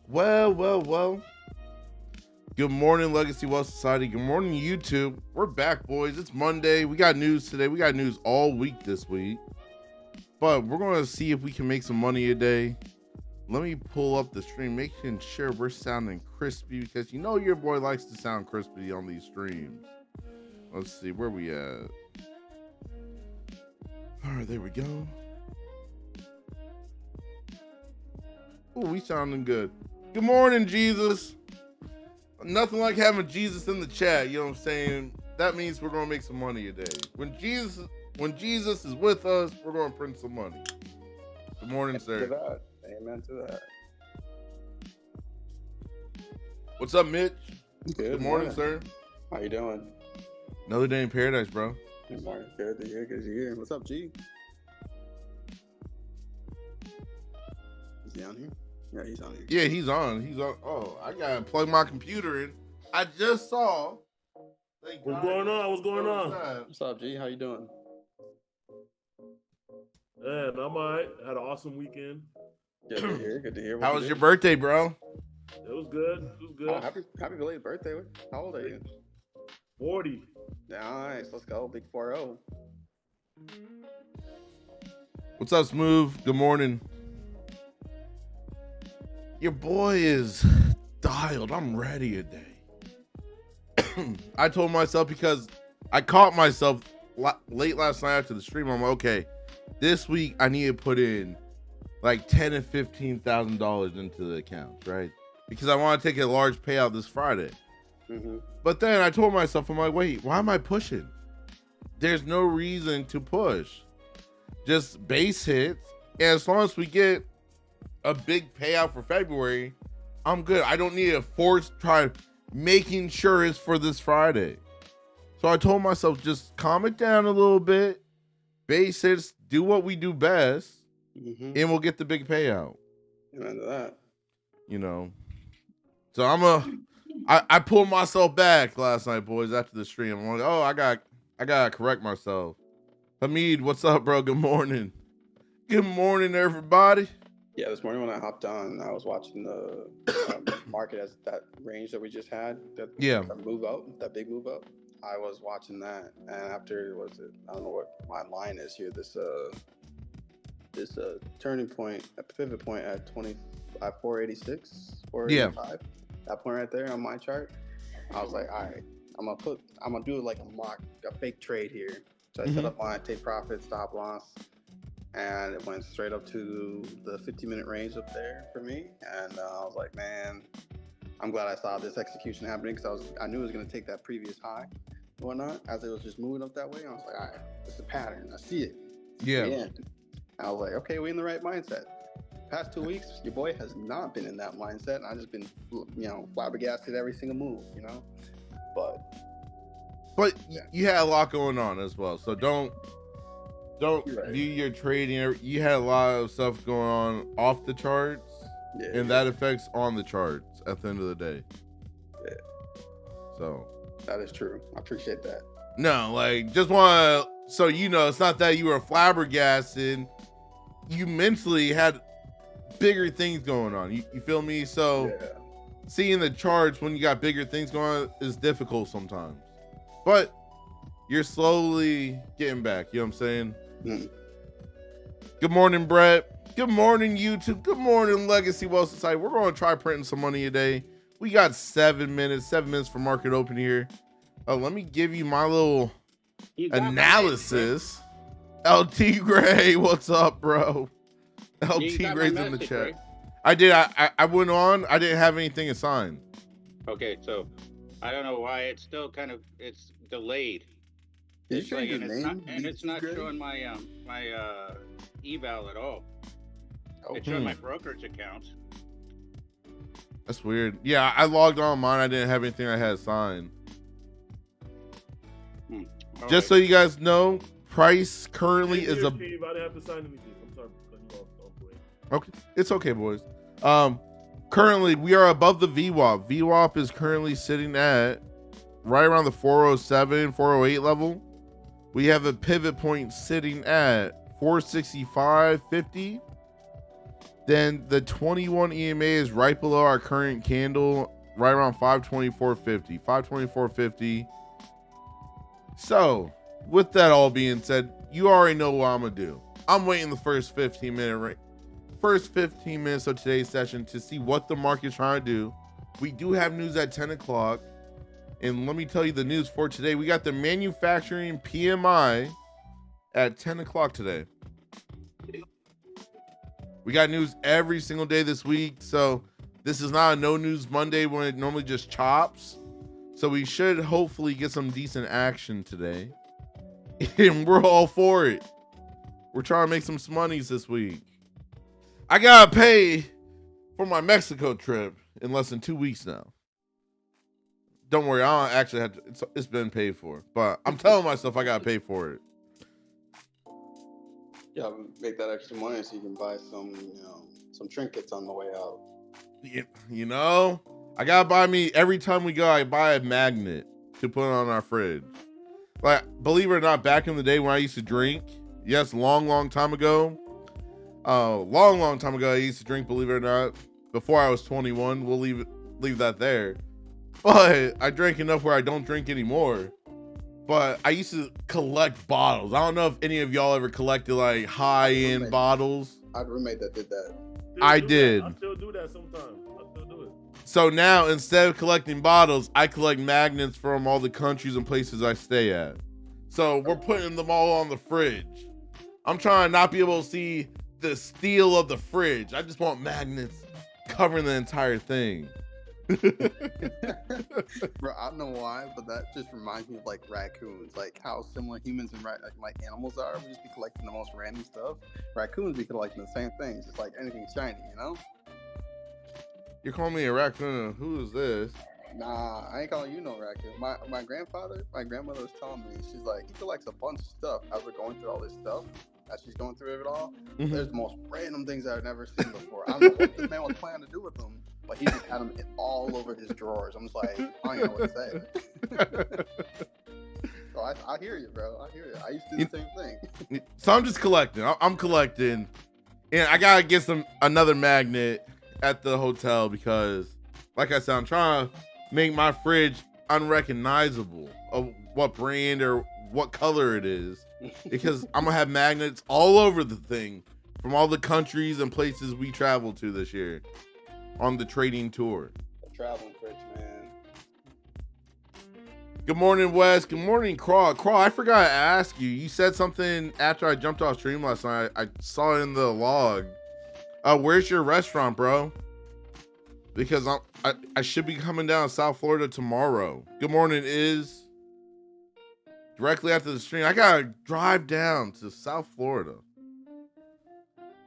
Well. Good morning, Legacy Wealth Society. Good morning, YouTube. We're back, boys. It's Monday. We got news today. We got news all week this week. But we're going to see if we can make some money today. Let me pull up the stream, making sure we're sounding crispy, because you know your boy likes to sound crispy on these streams. Let's see, where we at? All right, there we go. Oh, we sounding good. Good morning, Jesus. Nothing like having Jesus in the chat, you know what I'm saying? That means we're gonna make some money today. When Jesus is with us, we're gonna print some money. Good morning, sir. To that. Amen to that. What's up, Mitch? Good morning, sir. How you doing? Another day in paradise, bro. Good morning. Good to hear. What's up, G? Is he on here? Yeah, he's on here. Yeah, he's on. Oh, I gotta plug my computer in. I just saw. What's going on? What's up, G? How you doing? Man, I'm alright. Had an awesome weekend. Good to hear. How was your birthday, bro? It was good. Oh, happy belated birthday. How old are you? 40. Nice. Let's go. Big 4-0. What's up, Smooth? Good morning. Your boy is dialed. I'm ready today. I told myself, because I caught myself late last night after the stream. I'm like, okay, this week I need to put in like $10,000 and $15,000 into the account, right? Because I want to take a large payout this Friday. Mm-hmm. But then I told myself, I'm like, wait, why am I pushing? There's no reason to push. Just base hits, and as long as we get a big payout for February, I'm good. I don't need to try making sure it's for this Friday. So I told myself, just calm it down a little bit, base hits, do what we do best, and we'll get the big payout. Amen to that. You know. So I pulled myself back last night, boys, after the stream. I'm like, oh, I gotta correct myself. Hamid, what's up, bro? Good morning. Good morning, everybody. Yeah, this morning when I hopped on, I was watching the market as that range that we just had. That move up, that big move up. I was watching that, and after I don't know what my line is here. This turning point, a pivot point at 486, 485. That point right there on my chart. I was like, all right, I'm gonna do like a fake trade here. So I set up my take profit, stop loss. And it went straight up to the 15-minute range up there for me. And I was like, man, I'm glad I saw this execution happening, because I knew it was going to take that previous high and whatnot. As it was just moving up that way, I was like, all right, it's a pattern. I see it. Yeah. I was like, okay, we're in the right mindset. Past 2 weeks, your boy has not been in that mindset. And I've just been, flabbergasted every single move, But you had a lot going on as well. So don't view your trading. You had a lot of stuff going on off the charts, and that affects on the charts at the end of the day. Yeah. So that is true. I appreciate that. No, like, just want to, so it's not that you were flabbergasted. You mentally had bigger things going on. You feel me? So seeing the charts when you got bigger things going on is difficult sometimes. But you're slowly getting back. You know what I'm saying? Good morning, Brett. Good morning, YouTube. Good morning, Legacy Wealth Society. We're going to try printing some money today. We got 7 minutes for market open here. Let me give you my little analysis. LT Gray, what's up, bro? LT Gray's in the chat. Right? I did. I went on. I didn't have anything assigned. Okay, so I don't know why it's still it's delayed. It's like, it's not showing my my eval at all. It's showing my brokerage account. That's weird. Yeah, I logged on mine. I didn't have anything I had signed. Just so you guys know, price currently is a. Steve, I didn't have to sign anything. I'm sorry for cutting you off. Okay, it's okay, boys. Currently we are above the VWAP. VWAP is currently sitting at right around the 407, 408 level. We have a pivot point sitting at 465.50, Then the 21 EMA is right below our current candle, right around 524.50. 524.50. So, with that all being said, you already know what I'm gonna do. I'm waiting the first 15 minutes of today's session to see what the market's trying to do. We do have news at 10 o'clock. And let me tell you the news for today. We got the manufacturing PMI at 10 o'clock today. We got news every single day this week. So this is not a no news Monday when it normally just chops. So we should hopefully get some decent action today. And we're all for it. We're trying to make some monies this week. I gotta pay for my Mexico trip in less than 2 weeks now. Don't worry, I don't actually have to, it's been paid for. But I'm telling myself I gotta pay for it. Yeah, make that extra money so you can buy some, some trinkets on the way out. You know, I gotta buy me, every time we go, I buy a magnet to put on our fridge. Like, believe it or not, back in the day when I used to drink, yes, long time ago, long time ago, I used to drink, believe it or not, before I was 21. We'll leave that there. But I drank enough where I don't drink anymore. But I used to collect bottles. I don't know if any of y'all ever collected like high-end bottles. I had a roommate that did that. I did. I still do that sometimes. I still do it. So now, instead of collecting bottles, I collect magnets from all the countries and places I stay at. So we're putting them all on the fridge. I'm trying to not be able to see the steel of the fridge. I just want magnets covering the entire thing. Bro, I don't know why, but that just reminds me of like raccoons, like how similar humans and like animals are. We just be collecting the most random stuff. Raccoons be collecting the same things, just like anything shiny, you know? You're calling me a raccoon? Who is this? Nah, I ain't calling you no raccoon. My grandmother was telling me, she's like, he collects a bunch of stuff as we're going through all this stuff. As she's going through it all, there's the most random things I've never seen before. I don't know what this man was planning to do with them, but he just had them all over his drawers. I'm just like, I don't know what to say. So I hear you, bro. I hear you. I used to do the same thing. So I'm just collecting. I'm collecting, and I gotta get another magnet at the hotel because, like I said, I'm trying to make my fridge unrecognizable of what brand or what color it is. Because I'm gonna have magnets all over the thing from all the countries and places we travel to this year on the trading tour. The traveling fridge, man. Good morning, Wes. Good morning, Craw. Craw, I forgot to ask you. You said something after I jumped off stream last night. I saw it in the log. Where's your restaurant, bro? Because I should be coming down to South Florida tomorrow. Good morning, Is. Directly after the stream, I gotta drive down to South Florida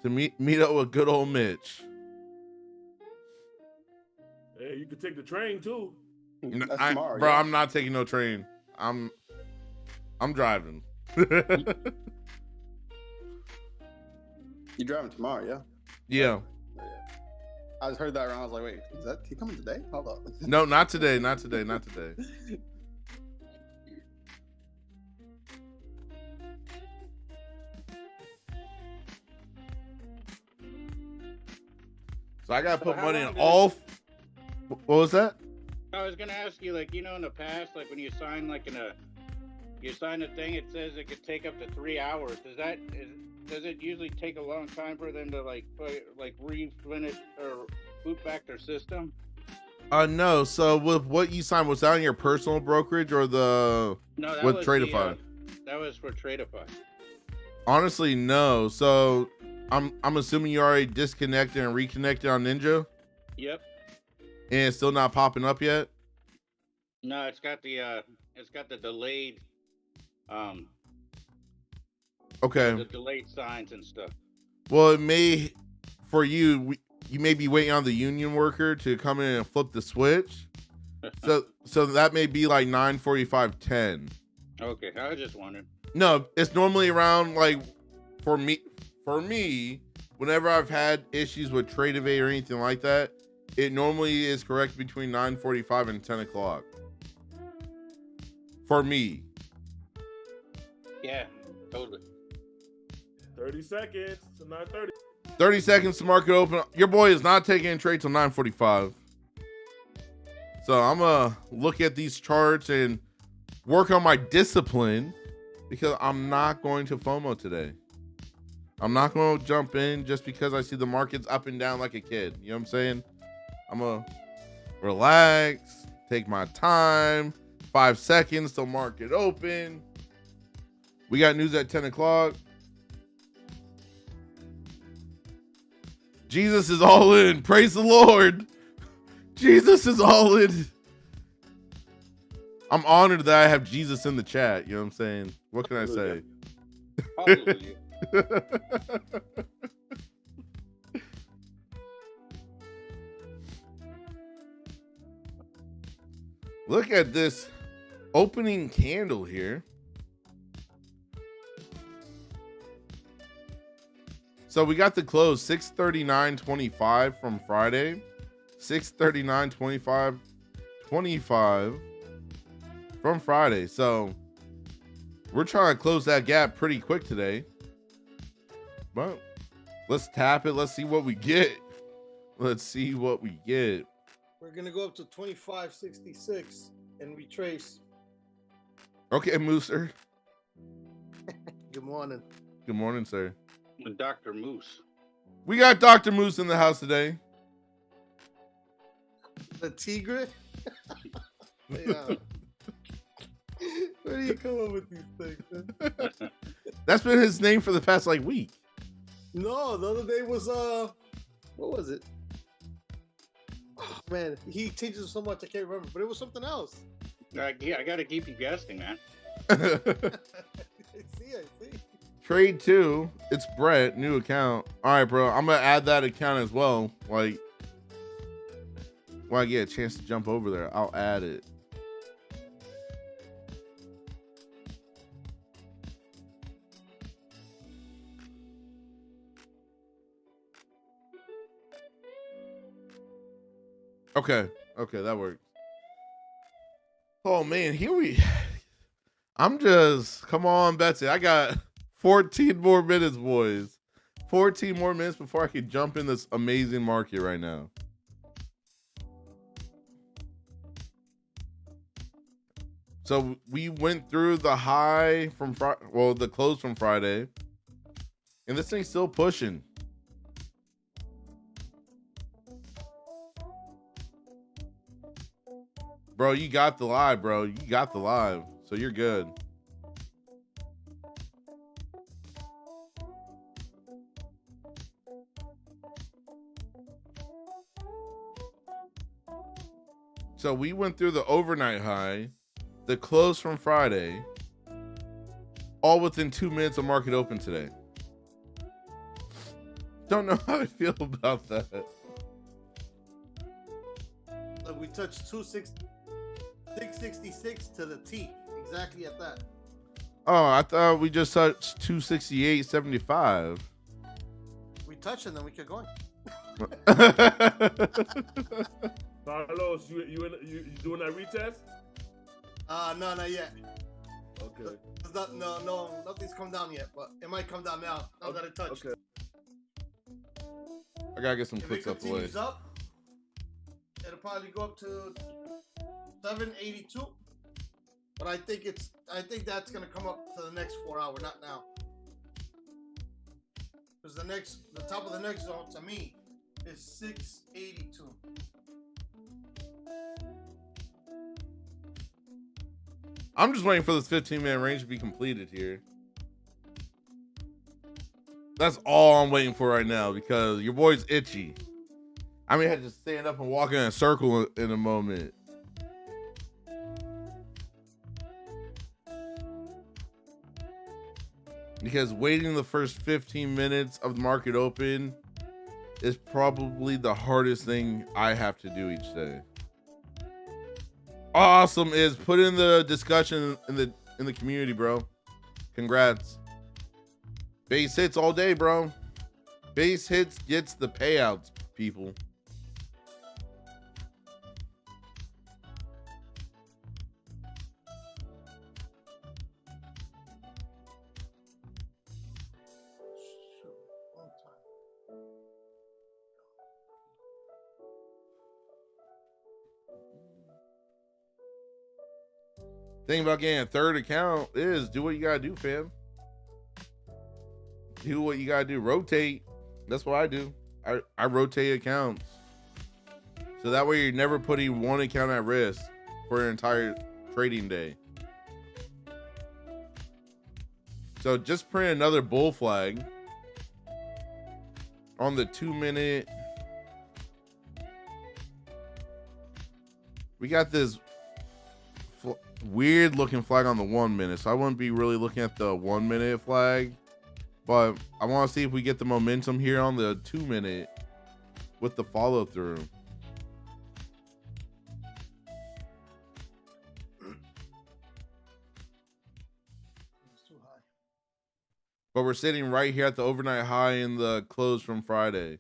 to meet up with good old Mitch. Hey, you can take the train too. Tomorrow, bro, yeah. I'm not taking no train. I'm driving. You driving tomorrow, yeah? Yeah. I just heard that around. I was like, wait, is that he coming today? Hold up. No, not today. Not today. Not today. So I gotta put money in all. What was that? I was gonna ask you, like, in the past, like when you sign you sign a thing, it says it could take up to 3 hours. Does it usually take a long time for them to refinish or boot back their system? No. So with what you signed, was that on your personal brokerage or No, that with was Tradeify? That was for Tradeify. Honestly, no. So I'm assuming you already disconnected and reconnected on Ninja. Yep. And it's still not popping up yet? No, it's got the delayed Okay. the delayed signs and stuff. Well, it may, for you may be waiting on the union worker to come in and flip the switch. So that may be like 9:45, 10. Okay, I was just wondering. No, it's normally around like for me, whenever I've had issues with Trade Evade or anything like that, it normally is correct between 9:45 and 10 o'clock. For me. Yeah, totally. 30 seconds to 9:30. 30 seconds to market open. Your boy is not taking a trade till 9:45. So I'm going to look at these charts and work on my discipline because I'm not going to FOMO today. I'm not going to jump in just because I see the markets up and down like a kid. You know what I'm saying? I'm going to relax, take my time, 5 seconds till market open. We got news at 10 o'clock. Jesus is all in. Praise the Lord. Jesus is all in. I'm honored that I have Jesus in the chat. You know what I'm saying? What can I say? Hallelujah. Look at this opening candle here. So we got the close 639.25 from Friday. 639.25 from Friday. So we're trying to close that gap pretty quick today. But let's tap it. Let's see what we get. Let's see what we get. We're going to go up to 25.66 and retrace. Okay, Mooser. Good morning. Good morning, sir. Dr. Moose. We got Dr. Moose in the house today. The Tigre? Yeah. Where do you come up with these things? That's been his name for the past like week. No, the other day was what was it? Oh, man, he changes so much I can't remember, but it was something else. Yeah, I gotta keep you guessing, man. I see. Trade 2. It's Brett, new account. All right, bro. I'm gonna add that account as well. Like, when I get a chance to jump over there, I'll add it. Okay, that works. Oh man, come on, Betsy. I got 14 more minutes, boys. 14 more minutes before I can jump in this amazing market right now. So we went through the high from the close from Friday, and this thing's still pushing. Bro, you got the live, bro. You got the live, so you're good. So we went through the overnight high, the close from Friday, all within 2 minutes of market open today. Don't know how I feel about that. Look, we touched 666 to the T, exactly at that. Oh, I thought we just touched 268.75. We touched and then we kept going. Carlos, you doing that retest? No, not yet. Okay. No, nothing's come down yet, but it might come down now. Now that it touched. Okay. I gotta get some If clicks it up the way. continues up, it'll probably go up to 782. But I think that's gonna come up to the next 4 hour, not now. Because the top of the next zone to me is 682. I'm just waiting for this 15-minute range to be completed here. That's all I'm waiting for right now because your boy's itchy. I may have to stand up and walk in a circle in a moment. Because waiting the first 15 minutes of the market open is probably the hardest thing I have to do each day. Awesome is put in the discussion in the community, bro. Congrats. Base hits all day, bro. Base hits gets the payouts, people. Thing about getting a third account is do what you gotta do, fam. Do what you gotta do. Rotate. That's what I do. I rotate accounts. So that way you're never putting one account at risk for an entire trading day. So just print another bull flag on the 2 minute. We got this weird looking flag on the 1 minute. So I wouldn't be really looking at the 1 minute flag, but I want to see if we get the momentum here on the 2 minute with the follow through. But we're sitting right here at the overnight high in the close from Friday.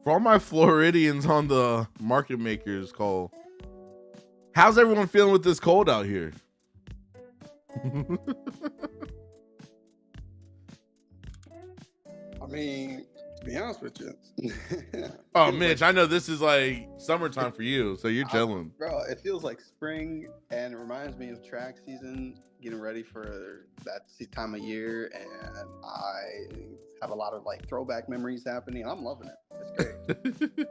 For all my Floridians on the market makers call, how's everyone feeling with this cold out here? I mean, to be honest with you. Oh, Mitch, I know this is like summertime for you, so you're chilling. Bro, it feels like spring, and it reminds me of track season, getting ready for that time of year, and I have a lot of like throwback memories happening. I'm loving it. It's great.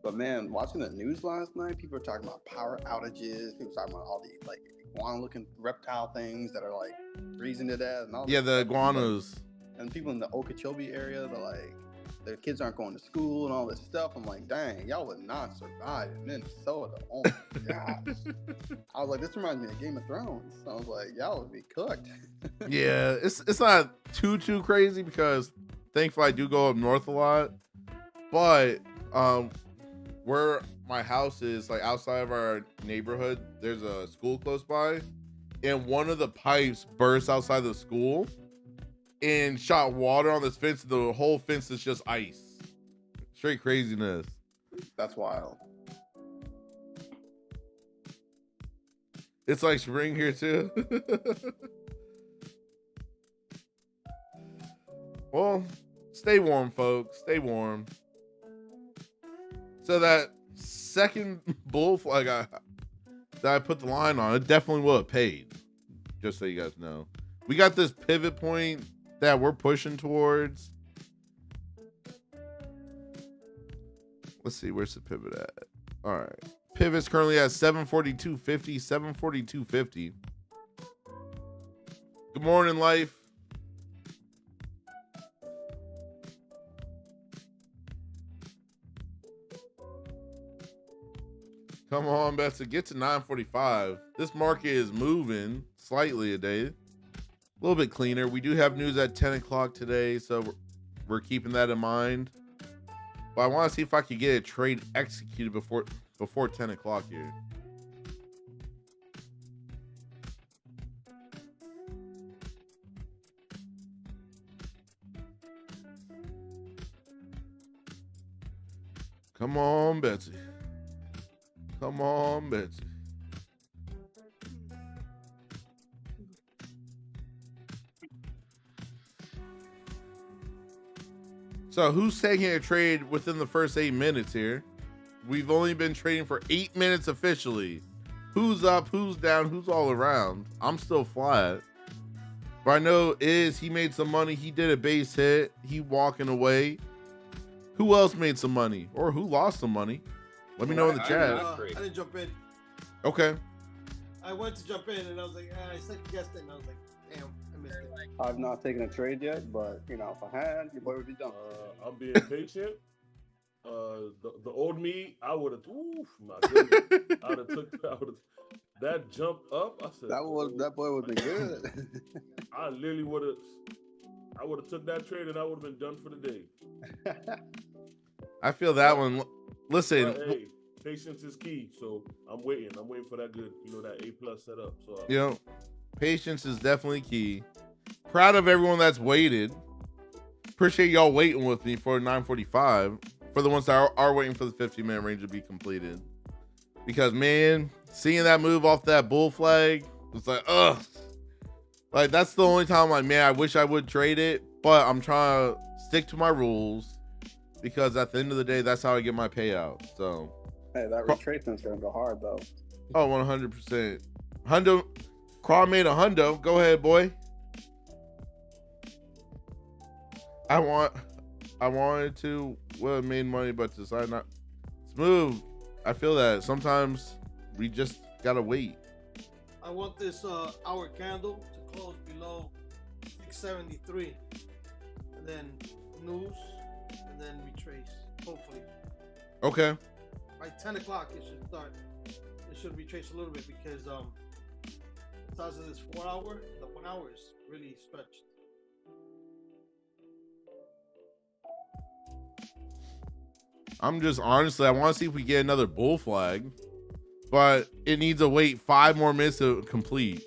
But man, watching the news last night, people are talking about power outages. People talking about all the like iguana-looking reptile things that are like freezing to death. And all the iguanas. And people in the Okeechobee area, they're like, their kids aren't going to school and all this stuff. I'm like, dang, y'all would not survive in Minnesota. Oh my gosh. I was like, this reminds me of Game of Thrones. So I was like, y'all would be cooked. Yeah, it's not too crazy because thankfully I do go up north a lot. But where my house is, like outside of our neighborhood, there's a school close by, and one of the pipes burst outside the school and shot water on this fence. The whole fence is just ice. Straight craziness. That's wild. It's like spring here too. Well, stay warm, folks. Stay warm. So that second bull flag that I put the line on, it definitely would have paid. Just so you guys know. We got this pivot point that we're pushing towards. Let's see, where's the pivot at? All right. Pivot's currently at 742.50, 742.50. Good morning, life. Come on, Betsy, get to 945. This market is moving slightly a day. A little bit cleaner. We do have news at 10 o'clock today, so we're keeping that in mind. But I want to see if I could get a trade executed before 10 o'clock here. Come on, Betsy. Come on, Betsy. So who's taking a trade within the first 8 minutes here? We've only been trading for 8 minutes officially. Who's up, who's down, who's all around? I'm still flat. But I know he made some money. He did a base hit. He walking away. Who else made some money? Or who lost some money? Let me know in the chat. I didn't jump in. Okay. I went to jump in and I was like, I second guessed it and I was like, damn, I missed it. I've not taken a trade yet, but you know, if I had, your boy would be done. I'm being patient. The old me, I would have. Oof, my goodness. I would have that jump up. I said that boy would be good. I literally would have. I would have took that trade and I would have been done for the day. I feel that one. Listen. Hey, patience is key. So I'm waiting. I'm waiting for that good, that A+ setup. So patience is definitely key. Proud of everyone that's waited. Appreciate y'all waiting with me for 9:45. For the ones that are waiting for the 15-minute range to be completed. Because man, seeing that move off that bull flag, it's like, ugh. Like that's the only time I'm like, man, I wish I would trade it. but I'm trying to stick to my rules because at the end of the day, that's how I get my payout. So, hey, that retracement's gonna go hard though. Oh, 100%. Hundo, Craw made a hundo. Go ahead, boy. I wanted to would have made money, but decided not. Smooth. I feel that sometimes we just gotta wait. I want this hour candle to close below 673, and then news, and then retrace. Hopefully. Okay. By 10 o'clock, it should start. It should retrace a little bit because the size of this 4 hour, the 1 hour is really stretched. I'm just honestly, I want to see if we get another bull flag, but it needs to wait 5 more minutes to complete.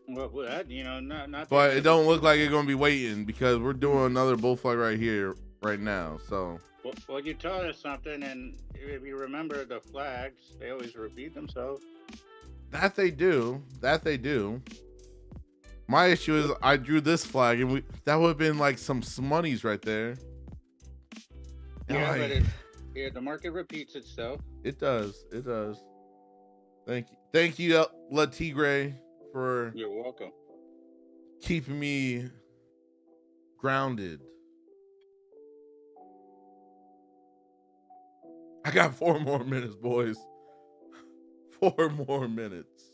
Well, that, you know, not. But it don't look like it's gonna be waiting because we're doing another bull flag right here, right now. So. Well, you taught us something, and if you remember the flags, they always repeat themselves. That they do. My issue is I drew this flag, and that would have been like some monies right there. Yeah, but the market repeats itself. It does. Thank you, La Tigre, for You're welcome. keeping me grounded. I got 4 more minutes, boys. 4 more minutes.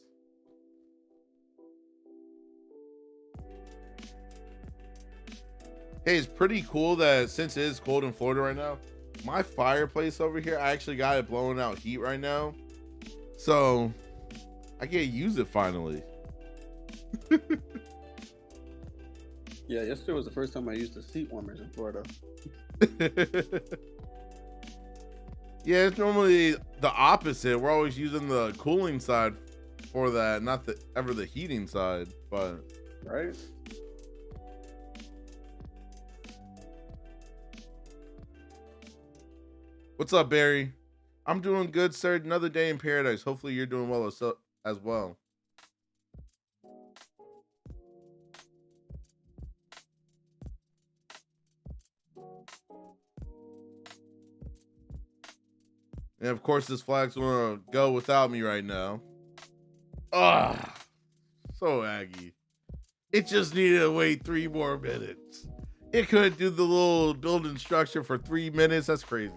Hey, it's pretty cool that since it is cold in Florida right now, my fireplace over here, I actually got it blowing out heat right now. So I get to use it finally. Yeah, yesterday was the first time I used the seat warmers in Florida. Yeah, it's normally the opposite. We're always using the cooling side for that, not ever the heating side, but right. What's up, Barry? I'm doing good, sir. Another day in paradise. Hopefully you're doing well as well. And of course, this flag's gonna go without me right now. Ah, so Aggie. It just needed to wait 3 more minutes. It couldn't do the little building structure for 3 minutes. That's crazy.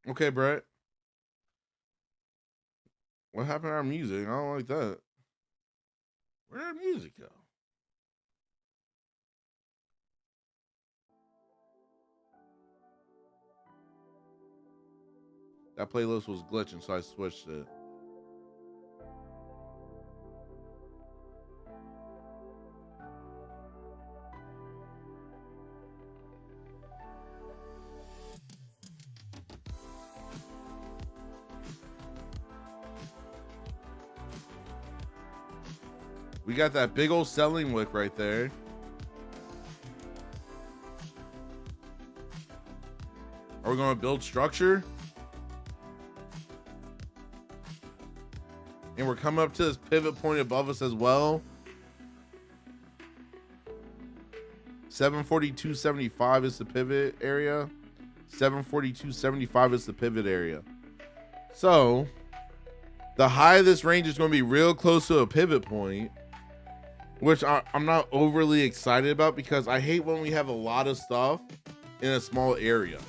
Okay, Brett. What happened to our music? I don't like that. Where did our music go? That playlist was glitching, so I switched it. We got that big old selling wick right there. Are we going to build structure? And we're coming up to this pivot point above us as well. 742.75 is the pivot area. 742.75 is the pivot area. So the high of this range is going to be real close to a pivot point, which I'm not overly excited about because I hate when we have a lot of stuff in a small area.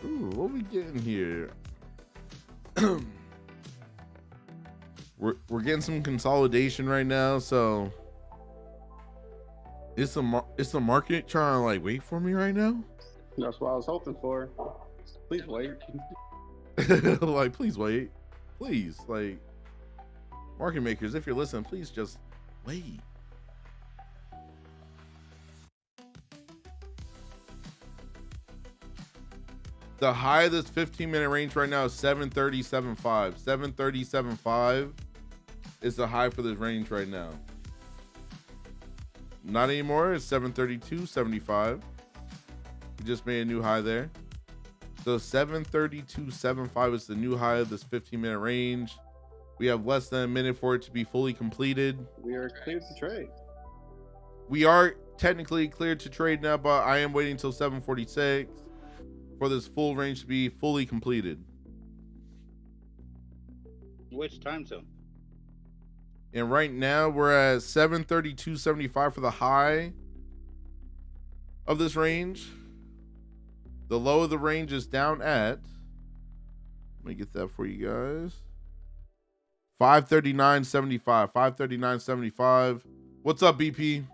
Ooh, what we getting here? We're getting some consolidation right now, so is the market trying to like wait for me right now? That's what I was hoping for. Please wait. Like, please wait. Please, like, market makers, if you're listening, please just wait. The high of this 15-minute range right now is 730.75. 730.75 is the high for this range right now. Not anymore. It's 732.75. We just made a new high there. So 732.75 is the new high of this 15-minute range. We have less than a minute for it to be fully completed. We are cleared to trade. We are technically cleared to trade now, but I am waiting until 7:46 for this full range to be fully completed. Which time zone? And right now we're at 732.75 for the high of this range. The low of the range is down at, let me get that for you guys, 539.75. 539.75. What's up, BP?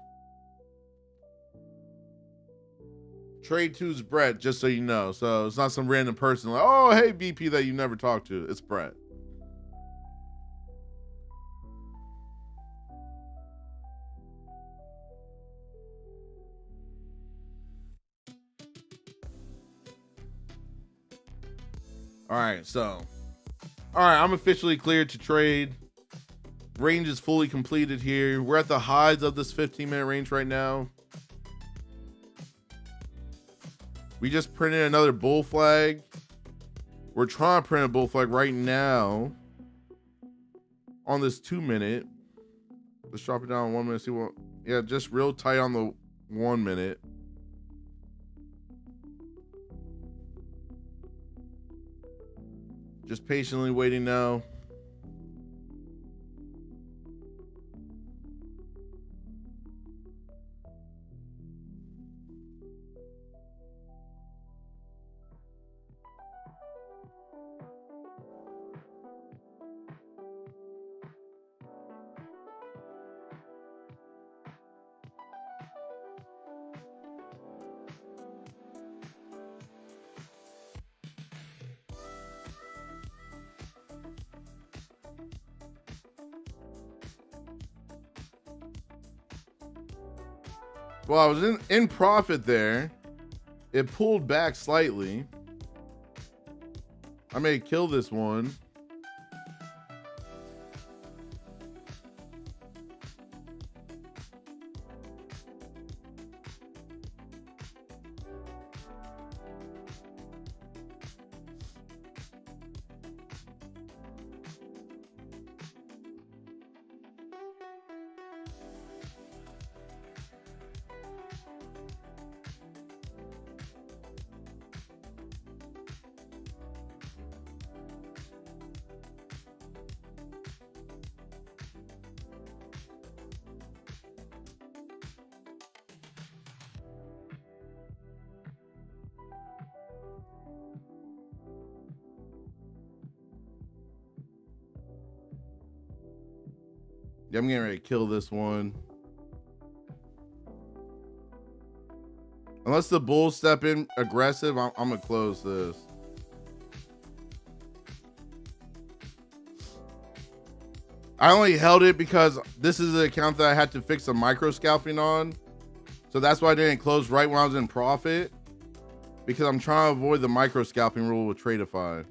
Trade 2's Brett, just so you know. So it's not some random person like, oh, hey, BP that you never talked to. It's Brett. All right, I'm officially cleared to trade. Range is fully completed here. We're at the highs of this 15-minute range right now. We just printed another bull flag. We're trying to print a bull flag right now on this 2-minute. Let's drop it down 1 minute. See what? Yeah, just real tight on the 1 minute. Just patiently waiting now. Well, I was in profit there. It pulled back slightly. I may kill this one. Yeah, I'm getting ready to kill this one. Unless the bulls step in aggressive, I'm gonna close this. I only held it because this is the account that I had to fix the micro scalping on. So that's why I didn't close right when I was in profit, because I'm trying to avoid the micro scalping rule with Tradeify.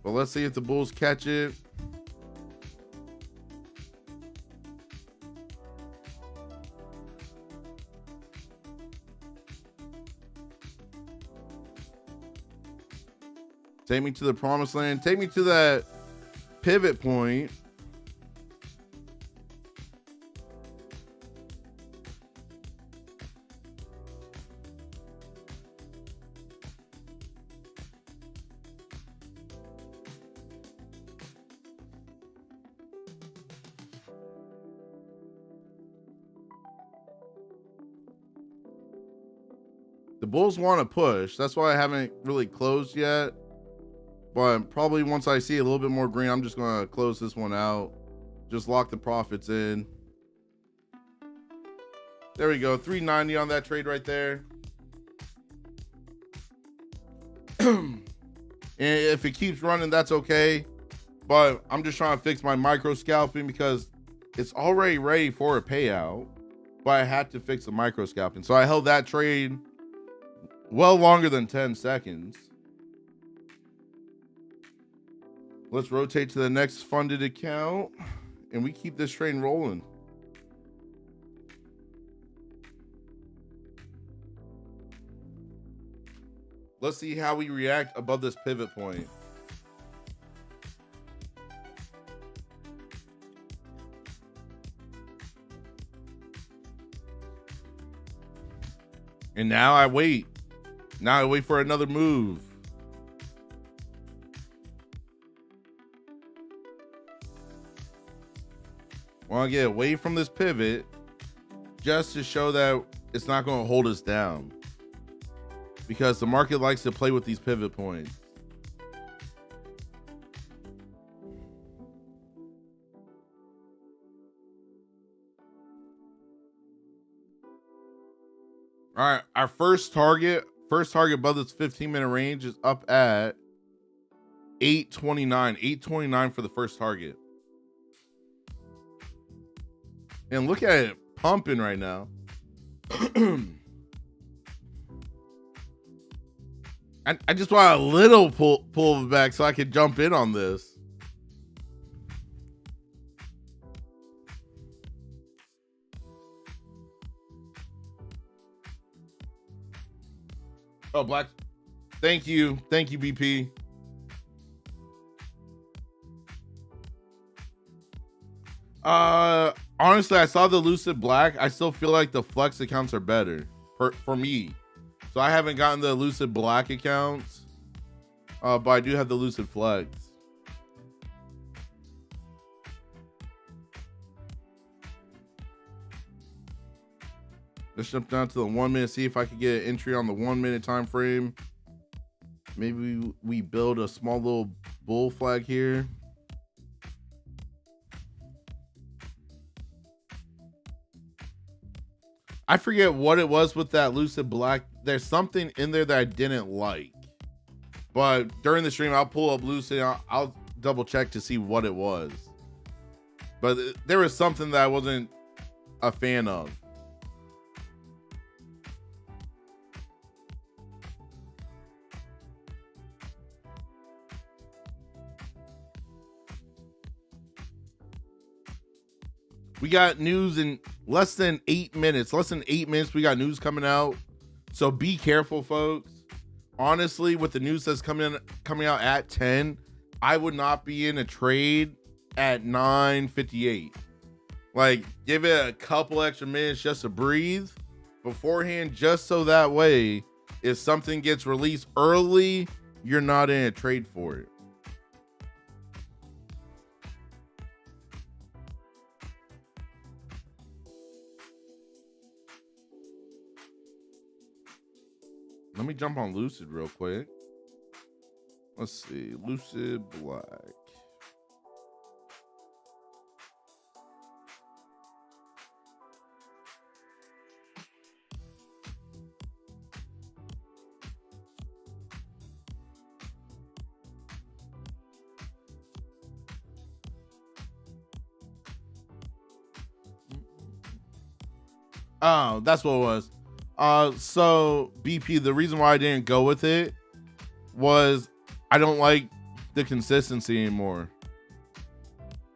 But let's see if the bulls catch it. Take me to the promised land. Take me to that pivot point. The bulls want to push. That's why I haven't really closed yet. But probably once I see a little bit more green, I'm just going to close this one out. Just lock the profits in. There we go. 390 on that trade right there. And if it keeps running, that's okay. But I'm just trying to fix my micro scalping because it's already ready for a payout. But I had to fix the micro scalping. So I held that trade Well longer than 10 seconds. Let's rotate to the next funded account, and we keep this train rolling. Let's see how we react above this pivot point. And now I wait. Now I wait for another move. Want to get away from this pivot just to show that it's not going to hold us down, because the market likes to play with these pivot points. All right, our first target above this 15-minute range is up at 829. 829 for the first target. And look at it pumping right now. I just want a little pull back so I can jump in on this. Oh, Black. Thank you, BP. Honestly, I saw the Lucid Black. I still feel like the Flex accounts are better for me. So I haven't gotten the Lucid Black accounts, but I do have the Lucid Flex. Let's jump down to the 1 minute, see if I can get an entry on the 1 minute time frame. Maybe we build a small little bull flag here. I forget what it was with that Lucid Black. There's something in there that I didn't like. But during the stream, I'll pull up Lucid. I'll double check to see what it was. But there was something that I wasn't a fan of. We got news in less than 8 minutes. Less than 8 minutes, we got news coming out. So be careful, folks. Honestly, with the news that's coming out at 10, I would not be in a trade at 9:58. Like, give it a couple extra minutes just to breathe beforehand, just so that way, if something gets released early, you're not in a trade for it. Let me jump on Lucid real quick. Let's see. Lucid Black. Oh, that's what it was. So BP, the reason why I didn't go with it was I don't like the consistency anymore,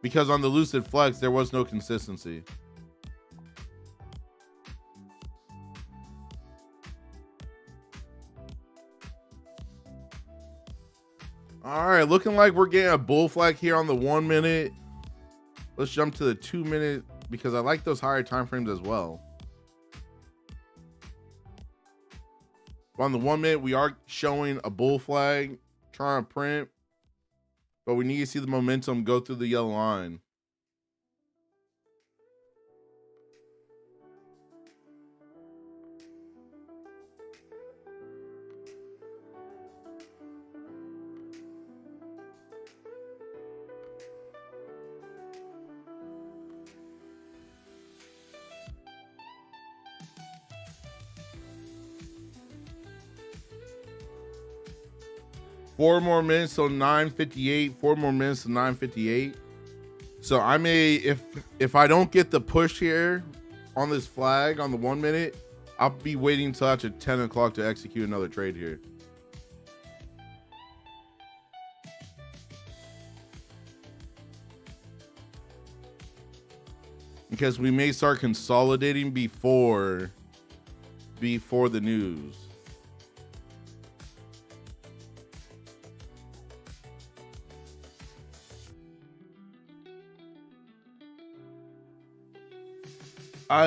because on the Lucid Flex there was no consistency. All right, looking like we're getting a bull flag here on the 1 minute. Let's jump to the 2 minute, because I like those higher time frames as well. On the 1 minute, we are showing a bull flag, trying to print, but we need to see the momentum go through the yellow line. Four more minutes, so 9:58. 4 more minutes to 9:58. So I may, if I don't get the push here on this flag on the 1 minute, I'll be waiting until after 10 o'clock to execute another trade here. Because we may start consolidating before the news.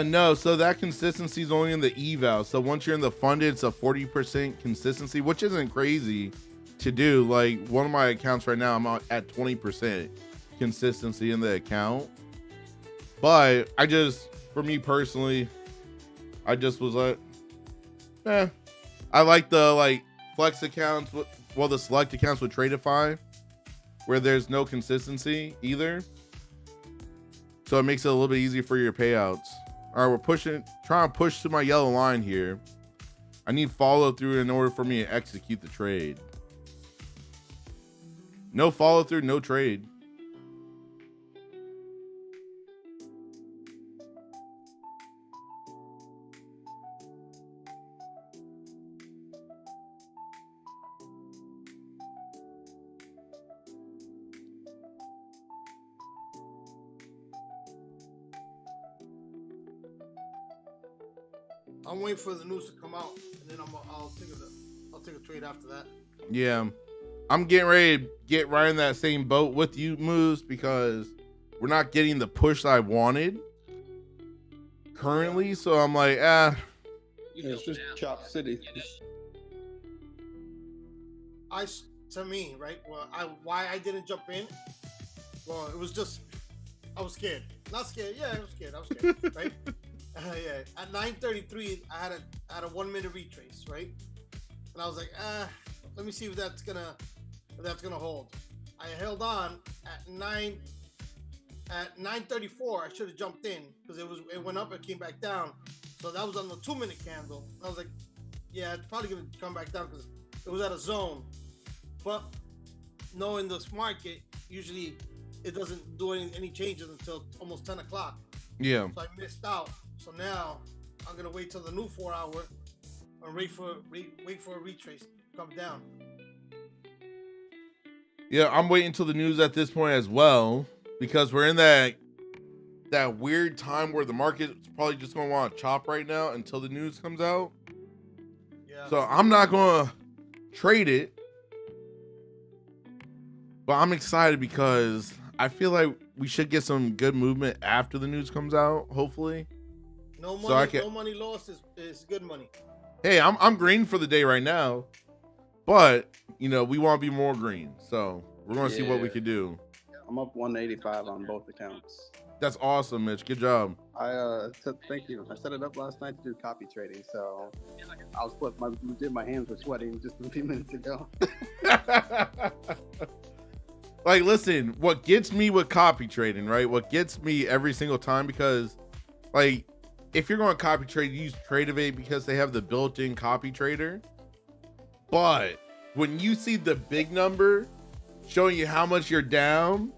No, so that consistency is only in the eval. So once you're in the funded, it's a 40% consistency, which isn't crazy to do. Like one of my accounts right now, I'm at 20% consistency in the account. But for me personally, I just was like, I like the flex accounts, the select accounts with Tradeify, where there's no consistency either. So it makes it a little bit easier for your payouts. All right, trying to push to my yellow line here. I need follow through in order for me to execute the trade. No follow through, no trade. I'm waiting for the news to come out, and then I'll take a trade after that. Yeah, I'm getting ready to get right in that same boat with you, Moose, because we're not getting the push I wanted currently. So I'm like, it's just Chop City. To me, right? Well, why I didn't jump in? Well, it was just I was scared. Not scared. Yeah, I was scared. Right? Yeah. At 9:33, I had a 1 minute retrace, right? And I was like, let me see if that's gonna hold. I held on at 9:34. I should have jumped in because it went up and came back down. So that was on the 2 minute candle. I was like, yeah, it's probably gonna come back down because it was at a zone. But knowing this market, usually it doesn't do any changes until almost 10 o'clock. Yeah. So I missed out. So now I'm gonna wait till the new 4 hour and wait for a retrace to come down. Yeah, I'm waiting till the news at this point as well, because we're in that weird time where the market's probably just gonna want to chop right now until the news comes out. Yeah. So I'm not gonna trade it, but I'm excited because I feel like we should get some good movement after the news comes out, hopefully. No money, no money lost is good money. Hey, I'm green for the day right now, but we want to be more green. So we're gonna see what we can do. I'm up 185 on both accounts. That's awesome, Mitch. Good job. Thank you. I set it up last night to do copy trading, so I was my hands were sweating just a few minutes ago. Like, listen, what gets me with copy trading, right? What gets me every single time, because like, if you're going to copy trade, you use Tradeivate because they have the built-in copy trader. But when you see the big number showing you how much you're down,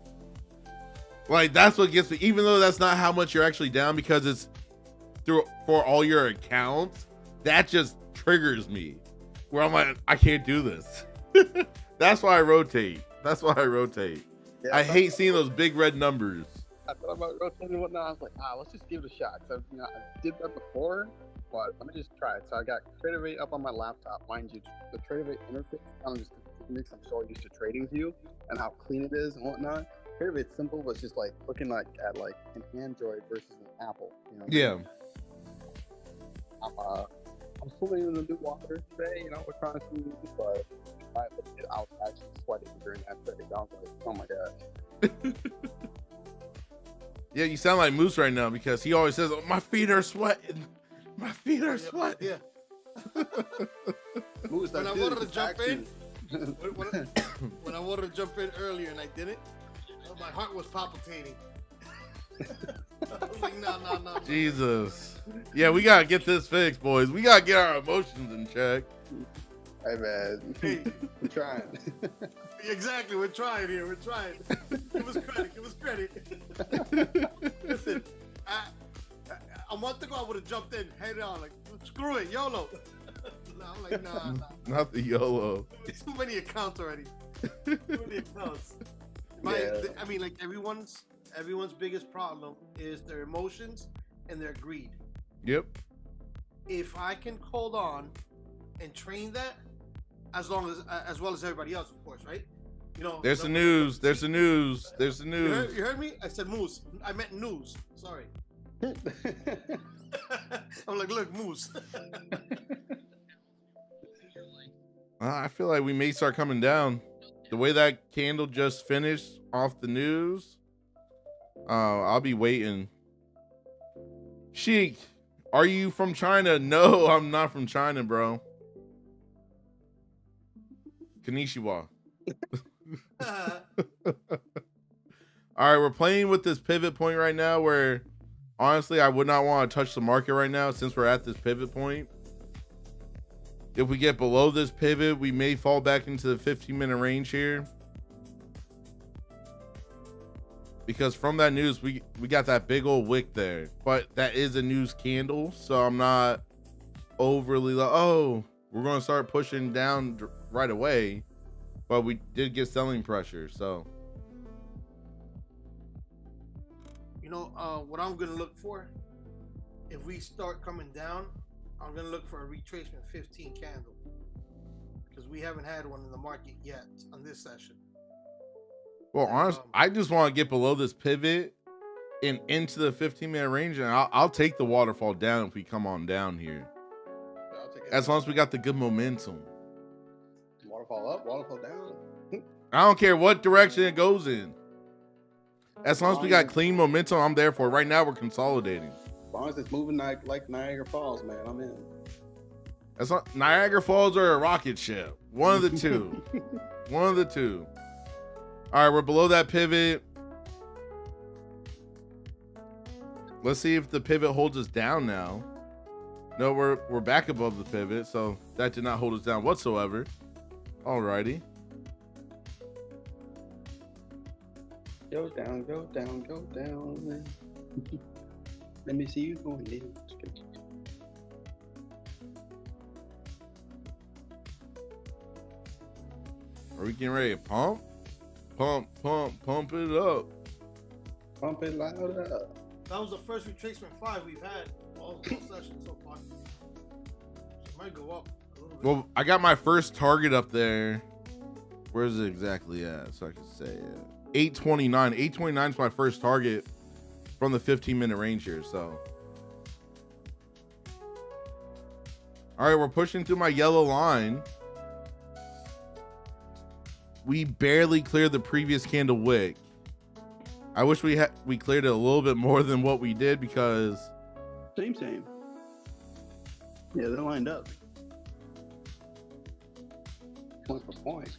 like, that's what gets me, even though that's not how much you're actually down because it's for all your accounts, that just triggers me where I'm like, I can't do this. That's why I rotate. Yeah, I hate seeing those big red numbers. I thought about rotating and whatnot. I was like, let's just give it a shot. So, I did that before, but let me just try it. So I got Tradeivate up on my laptop. Mind you, the Tradeivate interface kind of just makes I'm so used to trading view and how clean it is and whatnot. Traidevate's simple, but it's just like looking at an Android versus an Apple. Yeah. I'm swimming in the new water today. We're trying to swim, but I was actually sweating during that trade. I was like, oh my gosh. Yeah, you sound like Moose right now because he always says, my feet are sweating. My feet are sweating. Yeah. Moose, when I wanted to jump in, when I wanted to jump in earlier and I didn't, my heart was palpitating. I was like, no. Jesus. Yeah, we got to get this fixed, boys. We got to get our emotions in check. Hey, man. Hey. We're trying. Exactly. We're trying here. We're trying. Give us credit. Listen, a month ago, I would have jumped in head on, like, screw it, YOLO. No, I'm like, nah. Not the YOLO. Too many accounts already. Too many accounts. I mean, like everyone's biggest problem is their emotions and their greed. Yep. If I can hold on and train that, as well as everybody else, of course, right? You know. There's the news. There's the news. There's the news. You heard me? I said moose. I meant news. Sorry. I'm like, look, moose. I feel like we may start coming down. The way that candle just finished off the news, I'll be waiting. Sheik, are you from China? No, I'm not from China, bro. Konnichiwa. All right, we're playing with this pivot point right now where, honestly, I would not want to touch the market right now since we're at this pivot point. If we get below this pivot, we may fall back into the 15-minute range here. Because from that news, we got that big old wick there. But that is a news candle, so I'm not overly like, oh, we're going to start pushing down right away. But we did get selling pressure, so. You know, what I'm going to look for, if we start coming down, I'm going to look for a retracement 15 candle. Because we haven't had one in the market yet on this session. Well, honestly, I just want to get below this pivot and into the 15-minute range, and I'll take the waterfall down if we come on down here. As long as we got the good momentum. Waterfall up, waterfall down. I don't care what direction it goes in. As long as we got clean momentum, I'm there for it. Right now, we're consolidating. As long as it's moving like Niagara Falls, man, I'm in. That's not Niagara Falls or a rocket ship. One of the two. One of the two. All right, we're below that pivot. Let's see if the pivot holds us down now. No, we're back above the pivot, so that did not hold us down whatsoever. All righty. Go down, go down, go down. Let me see you going down. Are we getting ready to pump? Pump it up. Pump it louder. That was the first retracement 5 we've had all sessions so far. So it might go up a little bit. Well, I got my first target up there. Where's it exactly at? So I can say it. 829. 829 is my first target from the 15-minute range here. So, all right, we're pushing through my yellow line. We barely cleared the previous candle wick. I wish we cleared it a little bit more than what we did because same. Yeah, they're lined up. Point for point.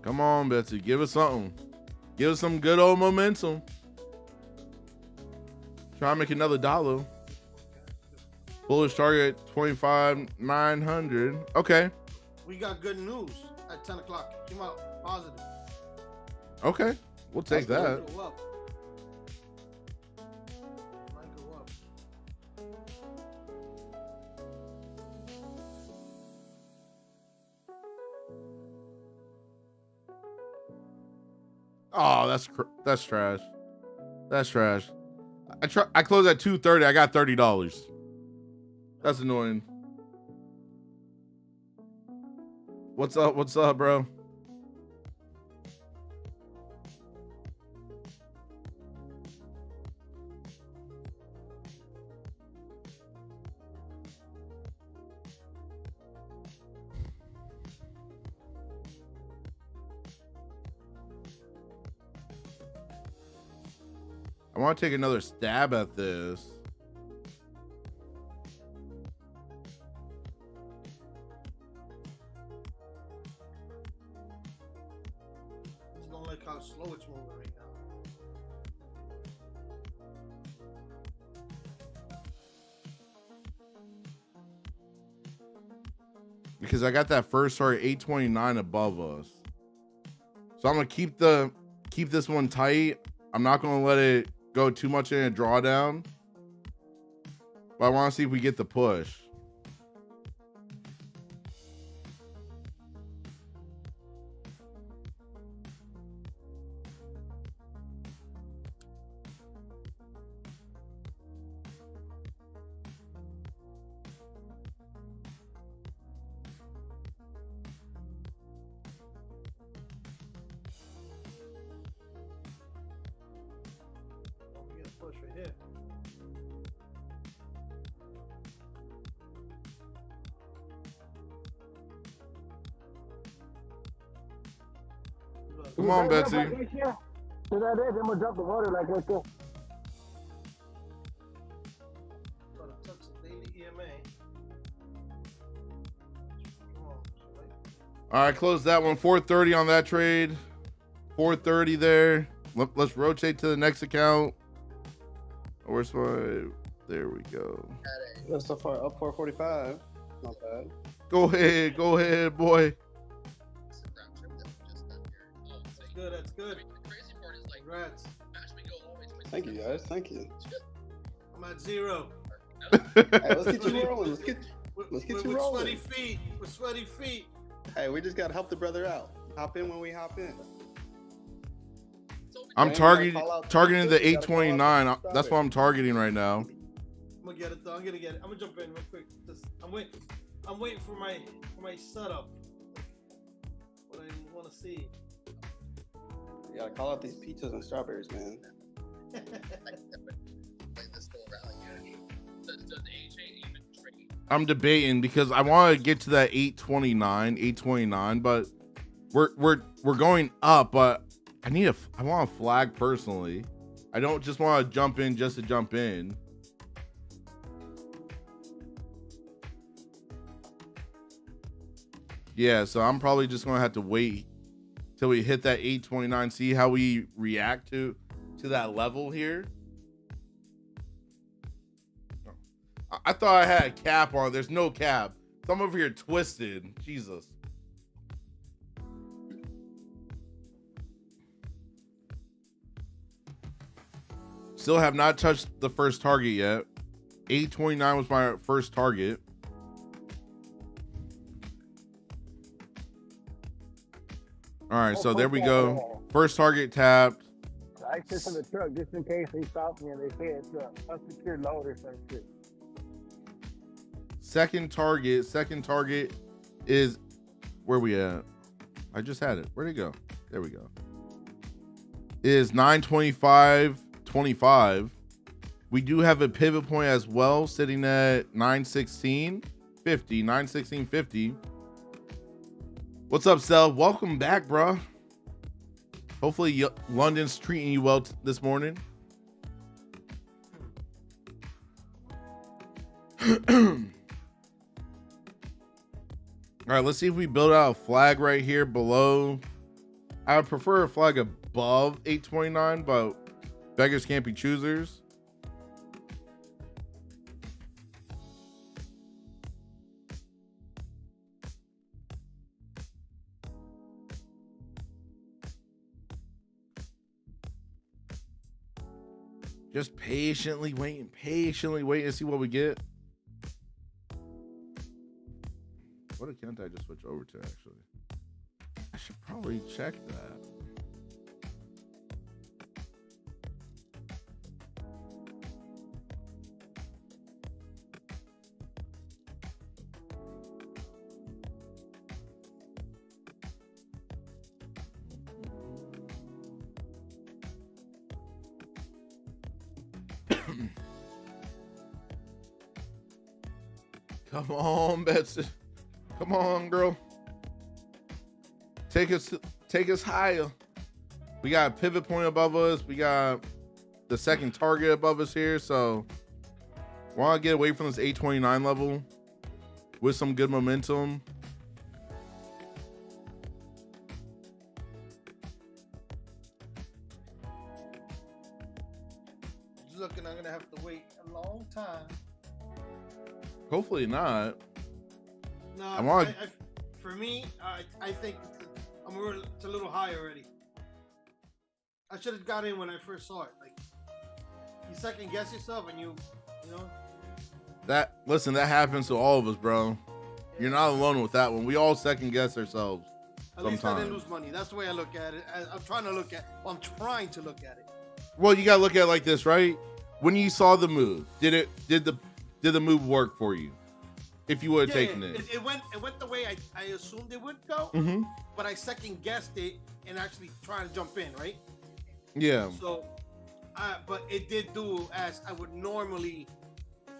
Come on, Betsy, give us something. Give us some good old momentum. Try to make another dollar. Bullish target 25,900. Okay. We got good news at 10 o'clock. Came out positive. Okay. We'll take that. Might go up. Might go up. Oh, that's trash. That's trash. I closed at 2:30. I got $30. That's annoying. What's up? What's up, bro? I want to take another stab at this. Just don't like how slow it's moving right now. Because I got that first target 829 above us. So I'm gonna keep this one tight. I'm not gonna let it go too much in a drawdown. But I want to see if we get the push. Come on, Betsy. So that is, then we'll drop the water like right there. All right, close that one. 430 on that trade. 430 there. Let's rotate to the next account. Where's my? There we go. That's so far up 445. Not bad. Go ahead, boy. That's good. That's good. Congrats. Thank you, guys. Thank you. I'm at 0. Hey, let's get you rolling. Let's get you rolling. With sweaty feet. Hey, we just gotta help the brother out. Hop in when we hop in. I'm targeting the 829. That's what I'm targeting right now. I'm gonna get it though. I'm gonna get it. I'm gonna jump in real quick. I'm waiting for my setup. What I want to see. You gotta call out these pizzas and strawberries, man. I'm debating because I want to get to that 829, but we're going up, but I want a flag personally. I don't just want to jump in just to jump in. Yeah, so I'm probably just gonna have to wait till we hit that 829, see how we react to that level here. I thought I had a cap on. There's no cap. So I'm over here twisted. Jesus. Still have not touched the first target yet. 829 was my first target. All right, so there we go. First target tapped. I sit in the truck just in case they stop me and they say it's a unsecured load or some shit. Second target is where we at? I just had it. Where'd it go? There we go. Is 925.25. We do have a pivot point as well, sitting at 916.50. 916.50. What's up, Sel? Welcome back, bro. Hopefully London's treating you well this morning. All right, let's see if we build out a flag right here below. I would prefer a flag above 829, but beggars can't be choosers. Just patiently waiting to see what we get. What account did I just switch over to, actually? I should probably check that. Come on, Betsy. Come on, girl. Take us higher. We got a pivot point above us. We got the second target above us here. So want to get away from this 829 level with some good momentum. Looking, I'm gonna have to wait a long time. Hopefully not. No, for me, I think it's a little high already. I should have got in when I first saw it. Like, you second guess yourself and you know. Listen, that happens to all of us, bro. You're not alone with that one. We all second guess ourselves. At least I didn't lose money. That's the way I look at it. I'm trying to look at it. Well, you gotta look at it like this, right? When you saw the move, did the move work for you? If you would have taken it. It went the way I assumed it would go, but I second guessed it and actually trying to jump in, right? Yeah. So, but it did do as I would normally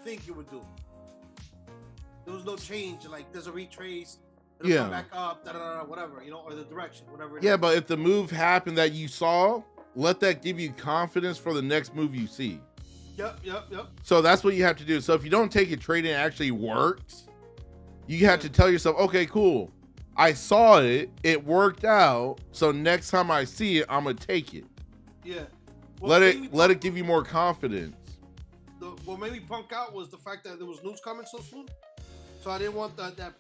think it would do. There was no change, like there's a retrace, it'll come back up, whatever, or the direction, whatever. Yeah, but if the move happened that you saw, let that give you confidence for the next move you see. Yep. So that's what you have to do. So if you don't take a trade and it actually works, you have to tell yourself, okay, cool. I saw it. It worked out. So next time I see it, I'm going to take it. Yeah. Let it give you more confidence. What made me punk out was the fact that there was news coming so soon. So I didn't want that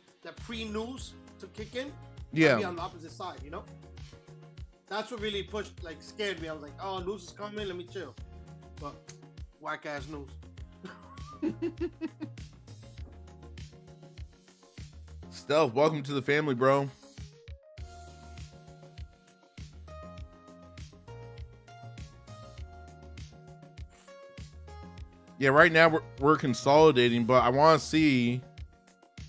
pre-news to kick in. Yeah. I'd be on the opposite side, That's what really scared me. I was like, oh, news is coming. Let me chill. But whack ass news. Stealth, welcome to the family, bro. Yeah, right now we're consolidating, but I want to see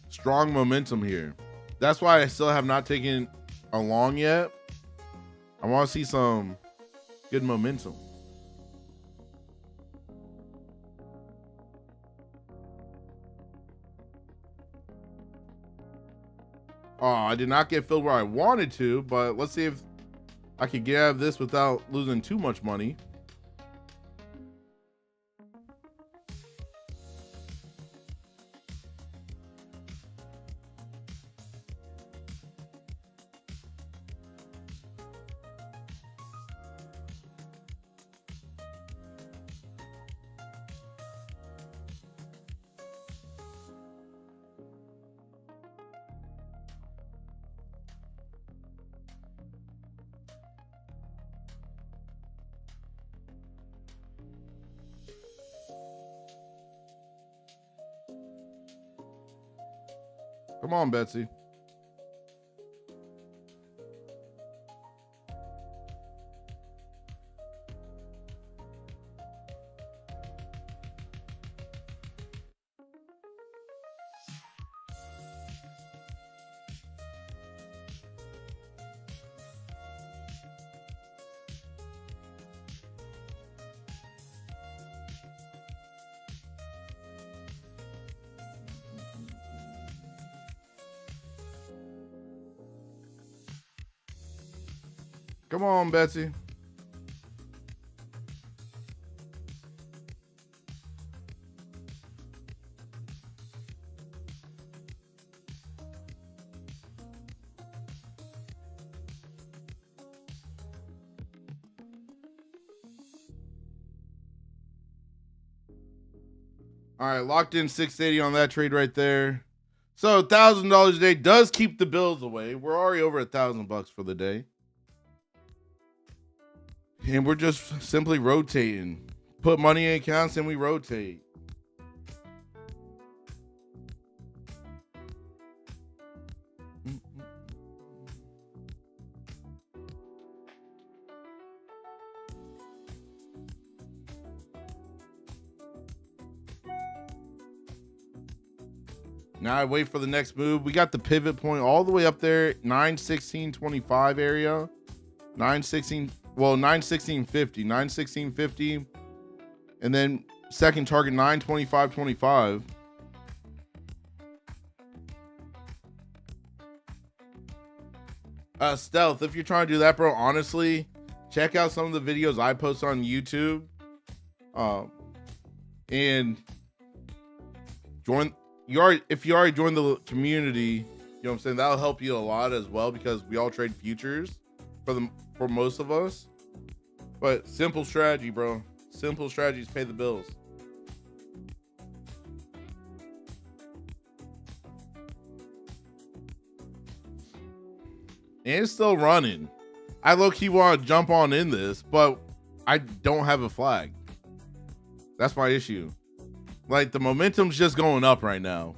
strong momentum here. That's why I still have not taken a long yet. I want to see some good momentum. Oh, I did not get filled where I wanted to, but let's see if I could get out of this without losing too much money. Come on, Betsy. Come on, Betsy. All right, locked in 680 on that trade right there. So $1,000 a day does keep the bills away. We're already over $1,000 for the day. And we're just simply rotating. Put money in accounts and we rotate. Now I wait for the next move. We got the pivot point all the way up there, 916.25 area. 916, well, 916.50, 916.50. And then second target 925.25. Stealth, if you're trying to do that, bro, honestly, check out some of the videos I post on YouTube. And join. If you already joined the community, you know what I'm saying, that'll help you a lot as well, because we all trade futures for most of us. But simple strategy, bro. Simple strategies pay the bills. And it's still running. I low-key want to jump on in this, but I don't have a flag. That's my issue. Like, the momentum's just going up right now.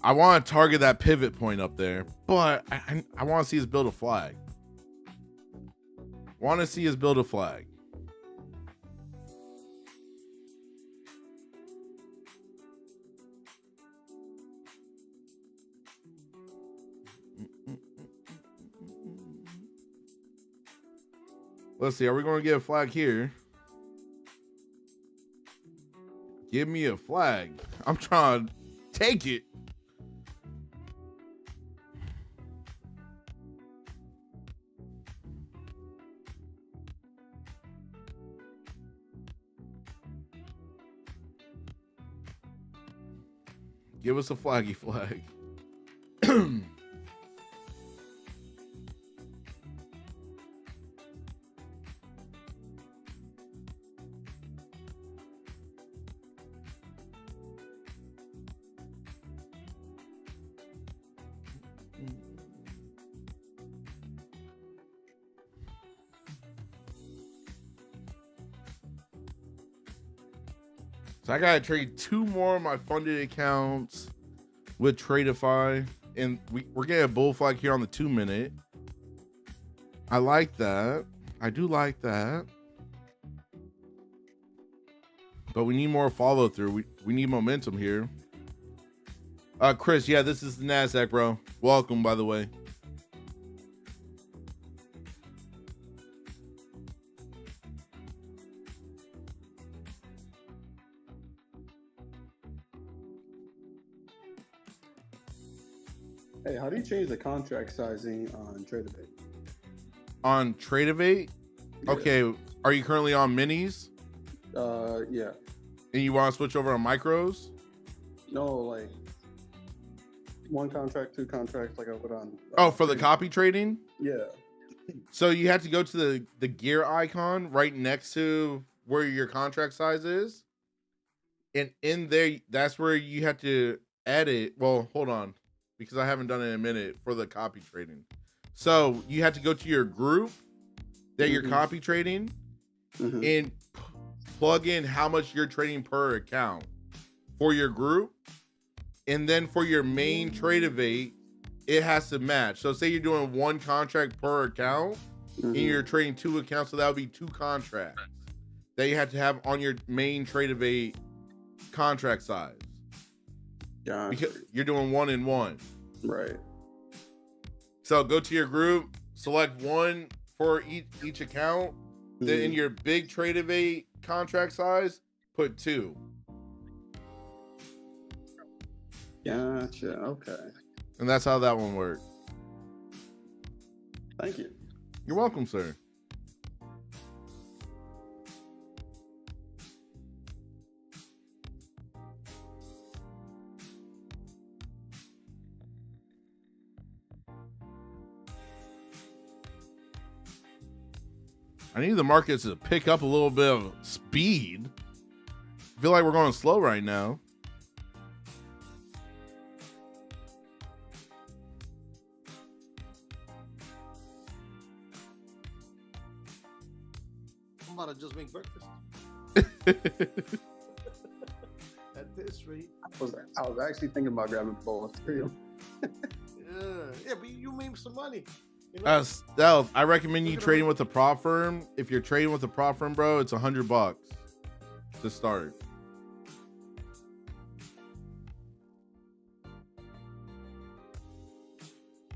I want to target that pivot point up there, but I want to see us build a flag. Want to see us build a flag. Let's see. Are we going to get a flag here? Give me a flag. I'm trying to take it. Give us a flaggy flag. So I gotta trade 2 more of my funded accounts with Tradeify, and we're getting a bull flag here on the 2-minute. I like that. I do like that. But we need more follow through. We need momentum here. Chris, yeah, this is the Nasdaq, bro. Welcome, by the way. Hey, how do you change the contract sizing on Tradeivate? On Tradeivate? Yeah. Okay, are you currently on minis? Yeah. And you want to switch over on micros? No, like 1 contract, 2 contracts, like I put on. Oh, for the copy trading? Yeah. So you have to go to the gear icon right next to where your contract size is. And in there, that's where you have to edit. Well, hold on, because I haven't done it in a minute for the copy trading. So you have to go to your group that you're copy trading and plug in how much you're trading per account for your group. And then for your main Tradeivate, it has to match. So say you're doing 1 contract per account and you're trading 2 accounts. So that would be 2 contracts that you have to have on your main Tradeivate contract size. Yeah. Because you're doing 1 and 1. Right. So go to your group, select 1 for each account. Then in your big Tradeivate contract size, put 2. Gotcha. Okay. And that's how that one works. Thank you. You're welcome, sir. I need the markets to pick up a little bit of speed. I feel like we're going slow right now. I'm about to just make breakfast. At this rate. I was actually thinking about grabbing a bowl of cereal. Yeah, but you made some money. You know? Stealth, I recommend you trading with a prop firm. If you're trading with a prop firm, bro, it's $100 to start.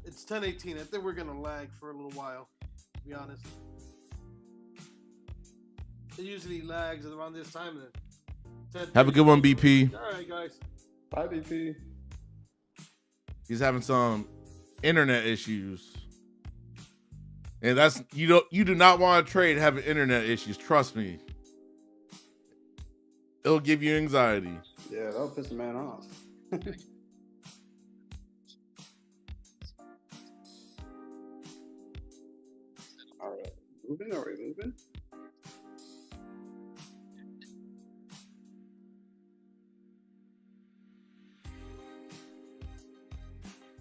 It's 10:18. I think we're gonna lag for a little while, to be honest. It usually lags at around this time. Have a good one, BP. All right, guys. Bye, BP. He's having some internet issues. And that's you do not want to trade having internet issues. Trust me. It'll give you anxiety. Yeah, that'll piss a man off. All right. Moving, are we moving?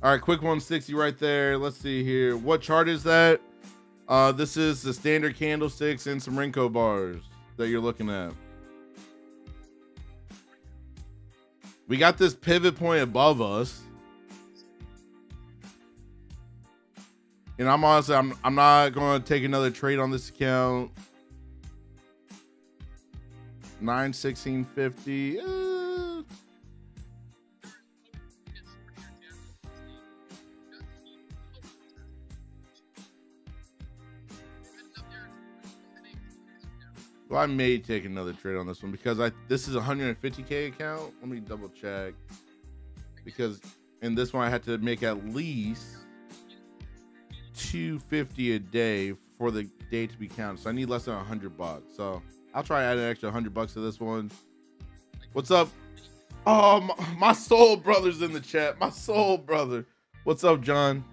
All right, quick 160 right there. Let's see here. What chart is that? This is the standard candlesticks and some Renko bars that you're looking at. We got this pivot point above us. And I'm honestly, I'm not going to take another trade on this account. 916.50. Well, I may take another trade on this one because this is a 150K account. Let me double check. Because in this one I had to make at least 250 a day for the day to be counted. So I need less than $100. So I'll try adding an extra $100 to this one. What's up? Oh, my soul brother's in the chat. My soul brother. What's up, John?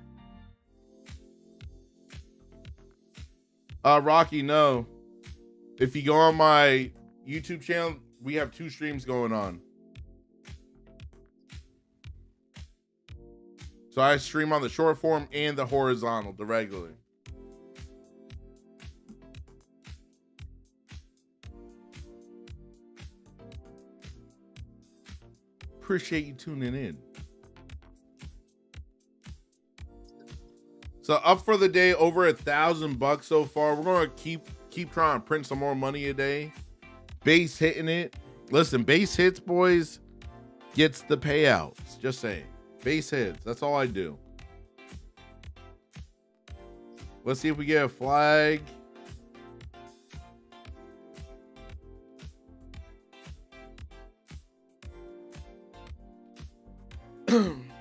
Rocky, no. If you go on my YouTube channel, we have 2 streams going on. So I stream on the short form and the horizontal, the regular. Appreciate you tuning in. So up for the day, over $1,000 so far. We're gonna keep trying to print some more money a day. Base hitting it. Listen, base hits, boys, gets the payouts. Just saying. Base hits. That's all I do. Let's see if we get a flag.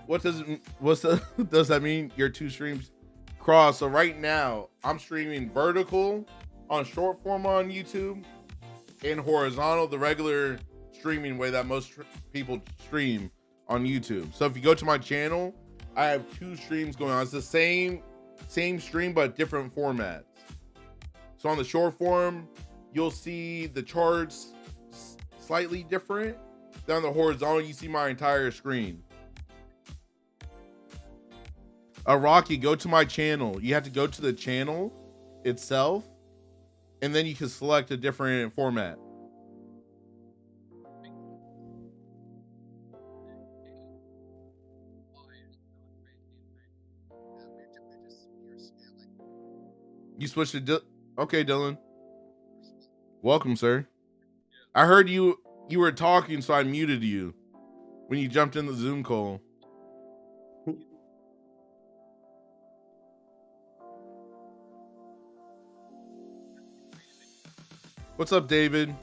What does that mean? Your 2 streams cross. So right now I'm streaming vertical on short form on YouTube and horizontal, the regular streaming way that most people stream on YouTube. So if you go to my channel, I have 2 streams going on. It's the same stream but different formats. So on the short form, you'll see the charts slightly different. Then on the horizontal, you see my entire screen. Rocky, go to my channel. You have to go to the channel itself, and then you can select a different format. You switched to okay, Dylan. Welcome, sir. I heard you were talking, so I muted you when you jumped in the Zoom call. What's up, David?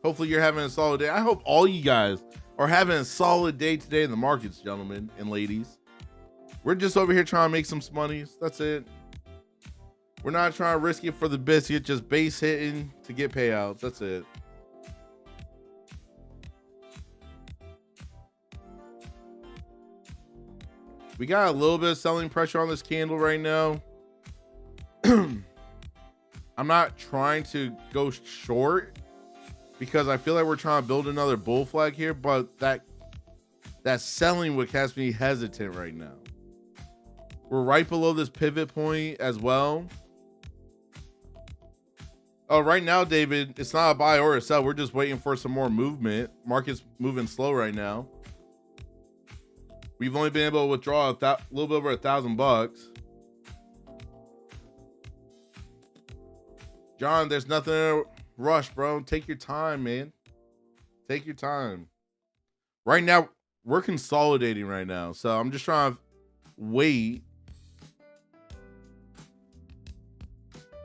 Hopefully you're having a solid day. I hope all you guys are having a solid day today in the markets, gentlemen and ladies. We're just over here trying to make some monies. That's it. We're not trying to risk it for the biscuit, just base hitting to get payouts. That's it. We got a little bit of selling pressure on this candle right now. I'm not trying to go short because I feel like we're trying to build another bull flag here, but that selling would has me hesitant right now. We're right below this pivot point as well. Oh, right now, David, it's not a buy or a sell. We're just waiting for some more movement. Market's moving slow right now. We've only been able to withdraw a little bit over $1,000. John, there's nothing to rush, bro. Take your time, man. Take your time. Right now, we're consolidating right now. So I'm just trying to wait.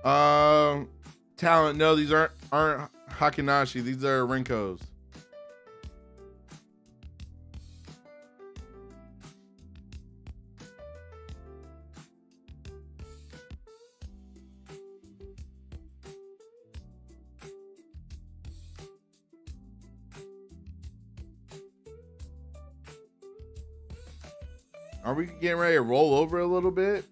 Talent, no, these aren't Hakinashi. These are Rinkos. Are we getting ready to roll over a little bit?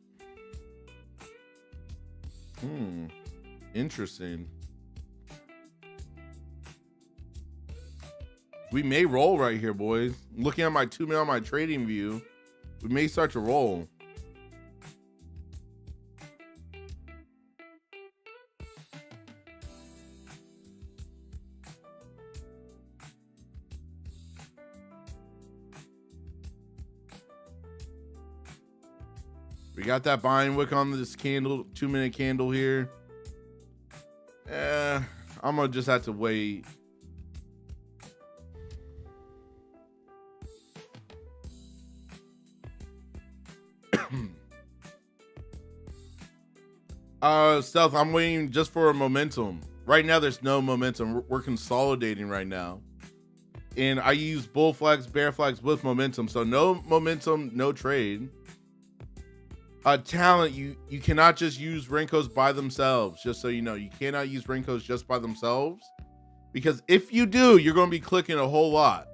Interesting. We may roll right here, boys. Looking at my 2 minute on my trading view, We may start to roll. We got that buying wick on this candle, 2-minute candle here. I'm gonna just have to wait. Stealth, I'm waiting just for a momentum. Right now, there's no momentum. We're consolidating right now. And I use bull flags, bear flags with momentum. So no momentum, no trade. Talent, you cannot just use Rinkos by themselves. Just so you know, you cannot use Rinkos just by themselves. Because if you do, you're going to be clicking a whole lot.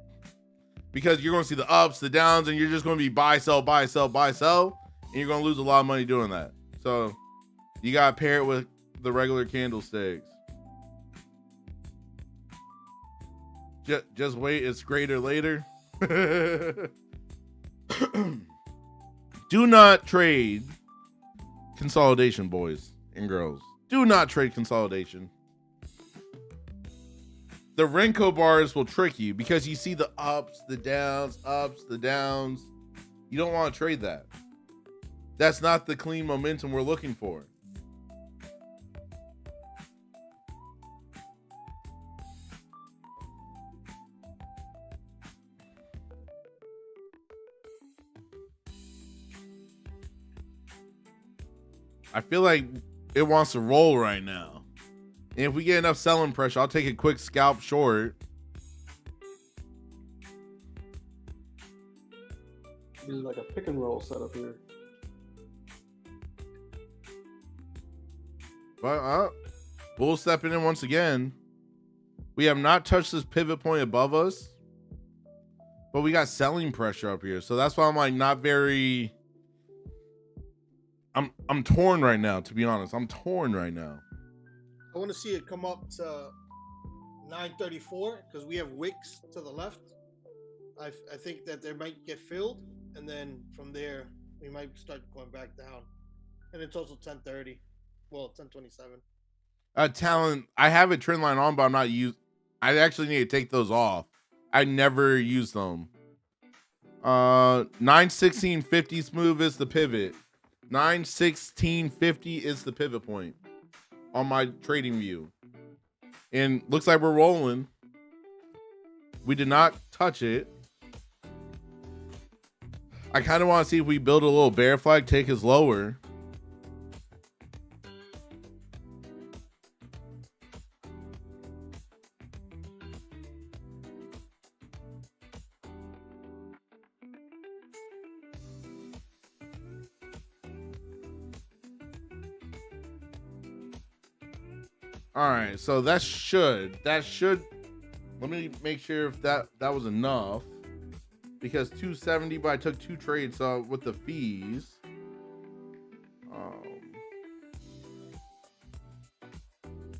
Because you're going to see the ups, the downs, and you're just going to be buy, sell, buy, sell, buy, sell. And you're going to lose a lot of money doing that. So you got to pair it with the regular candlesticks. Just wait, it's greater later. Do not trade consolidation, boys and girls. Do not trade consolidation. The Renko bars will trick you because you see the ups, the downs, ups, the downs. You don't want to trade that. That's not the clean momentum we're looking for. I feel like it wants to roll right now. And if we get enough selling pressure, I'll take a quick scalp short. This is like a pick and roll setup here. But bull stepping in once again. We have not touched this pivot point above us, but we got selling pressure up here. So that's why I'm like not very. I'm torn right now, to be honest. I'm torn right now. I want to see it come up to 934 because we have wicks to the left. I think that they might get filled, and then from there we might start going back down. And it's also 1030. Well, 1027. Talent. I have a trend line on, but I'm not used. I actually need to take those off. I never use them. 916.50 smooth is the pivot. 916.50 is the pivot point on my trading view. And looks like we're rolling. We did not touch it. I kind of want to see if we build a little bear flag, take us lower. All right, so that should let me make sure if that was enough, because 270, but I took 2 trades, so with the fees,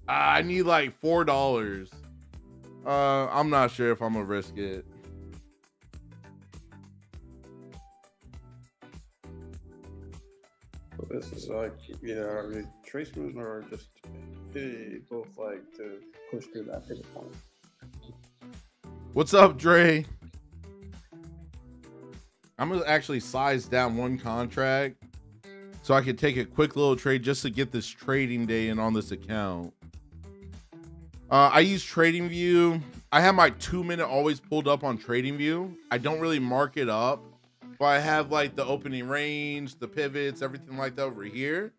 I need like $4. I'm not sure if I'm gonna risk it. This is like, the trace moves are just both like to push through that pivot point. What's up, Dre? I'm gonna actually size down one contract so I can take a quick little trade just to get this trading day in on this account. I use TradingView. I have my 2-minute always pulled up on TradingView. I don't really mark it up, but I have like the opening range, the pivots, everything like that over here,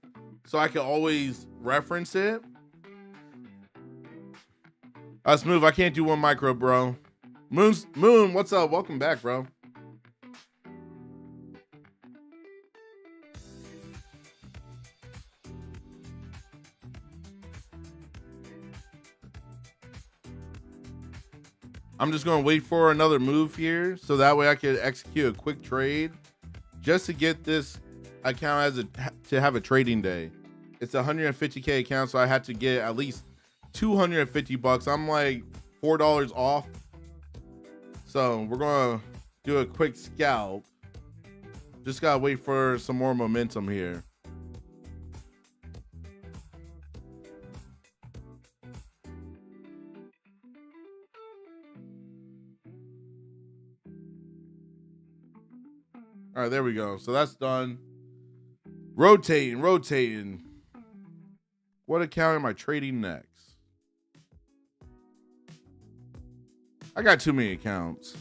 so I can always reference it. Smooth, I can't do one micro, bro. Moon, what's up? Welcome back, bro. I'm just going to wait for another move here so that way I can execute a quick trade just to get this account to have a trading day. It's a 150K account, so I had to get at least 250 bucks. I'm like $4 off. So we're going to do a quick scalp Just gotta wait for some more momentum here. All right, there we go. So that's done. Rotating. What account am I trading next? I got too many accounts.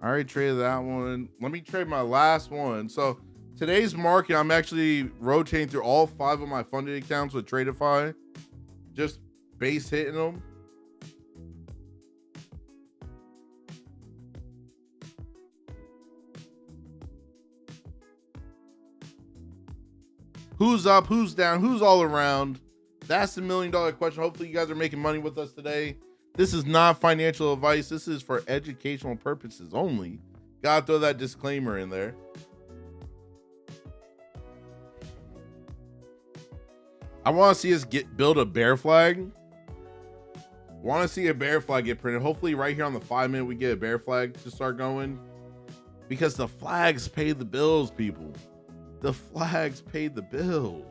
I already traded that one. Let me trade my last one. So today's market, I'm actually rotating through all 5 of my funded accounts with Tradeify. Just base hitting them. Who's up? Who's down? Who's all around? That's the $1 million question. Hopefully you guys are making money with us today. This is not financial advice. This is for educational purposes only. Gotta throw that disclaimer in there. I want to see us build a bear flag. Want to see a bear flag get printed. Hopefully right here on the 5 minute we get a bear flag to start going. Because the flags pay the bills, people. The flags paid the bills.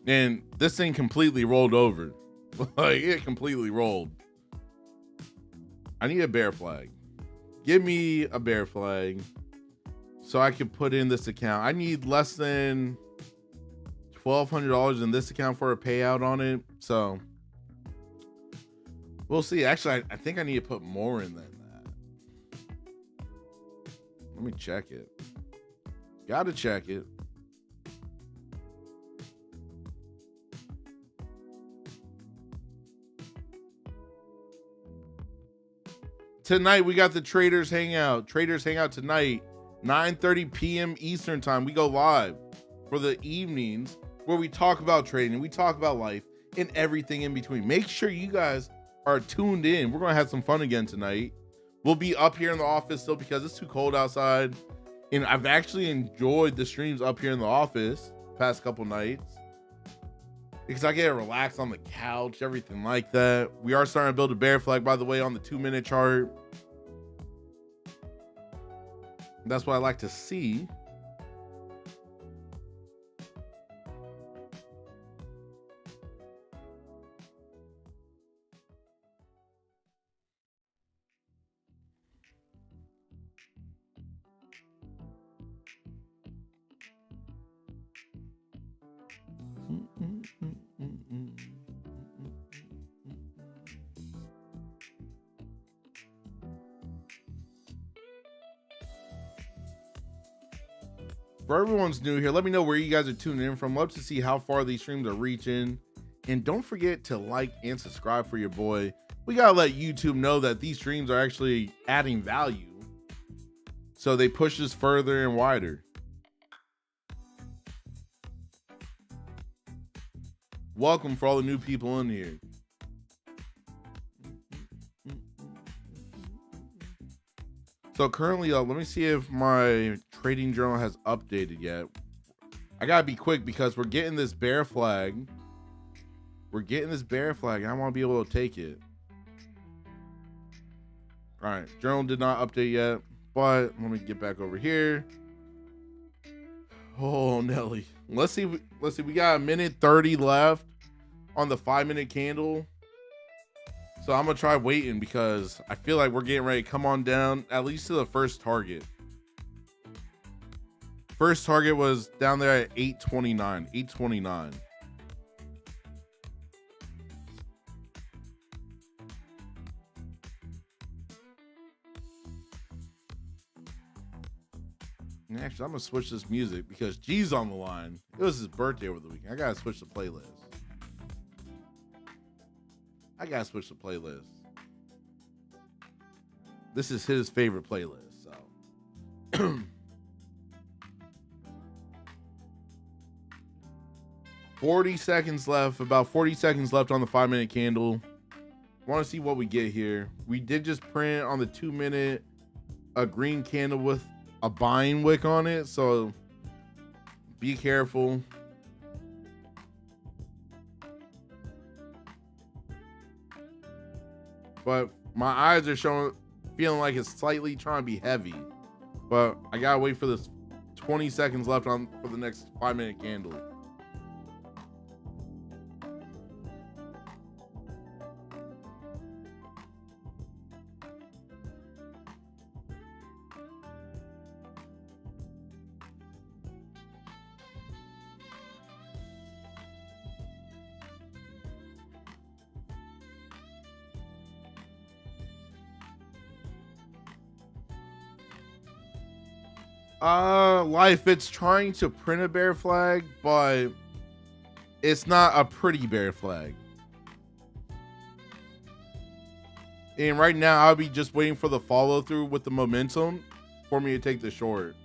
And this thing completely rolled over. Like, it completely rolled. I need a bear flag. Give me a bear flag so I can put in this account. I need less than $1,200 in this account for a payout on it. So we'll see. Actually, I think I need to put more in than that. Let me check it. Gotta check it. Tonight, we got the Traders Hangout. Traders Hangout tonight, 9:30 p.m. Eastern Time. We go live for the evenings where we talk about trading, we talk about life, and everything in between. Make sure you guys are tuned in. We're going to have some fun again tonight. We'll be up here in the office still because it's too cold outside. And I've actually enjoyed the streams up here in the office past couple nights because I get to relax on the couch, everything like that. We are starting to build a bear flag, by the way, on the 2 minute chart. That's what I like to see. For everyone's new here, let me know where you guys are tuning in from. Love to see how far these streams are reaching. And don't forget to like and subscribe for your boy. We gotta let YouTube know that these streams are actually adding value, so they push us further and wider. Welcome for all the new people in here. So currently, let me see if my trading journal has updated yet. I gotta be quick because we're getting this bear flag. And I want to be able to take it. All right, journal did not update yet, but let me get back over here. Oh, Nelly. Let's see. We got 1:30 left on the 5 minute candle. So I'm going to try waiting because I feel like we're getting ready to come on down at least to the first target. First target was down there at 829. And actually, I'm going to switch this music because G's on the line. It was his birthday over the weekend. I got to switch the playlist. This is his favorite playlist, so. 40 seconds left, about 40 seconds left on the 5 minute candle. Want to see what we get here. We did just print on the 2 minute a green candle with a buying wick on it, so be careful. but my eyes are feeling like it's slightly trying to be heavy. But I gotta wait for this 20 seconds left for the next 5-minute candle. Life, it's trying to print a bear flag, but it's not a pretty bear flag. And right now, I'll be just waiting for the follow through with the momentum for me to take the short.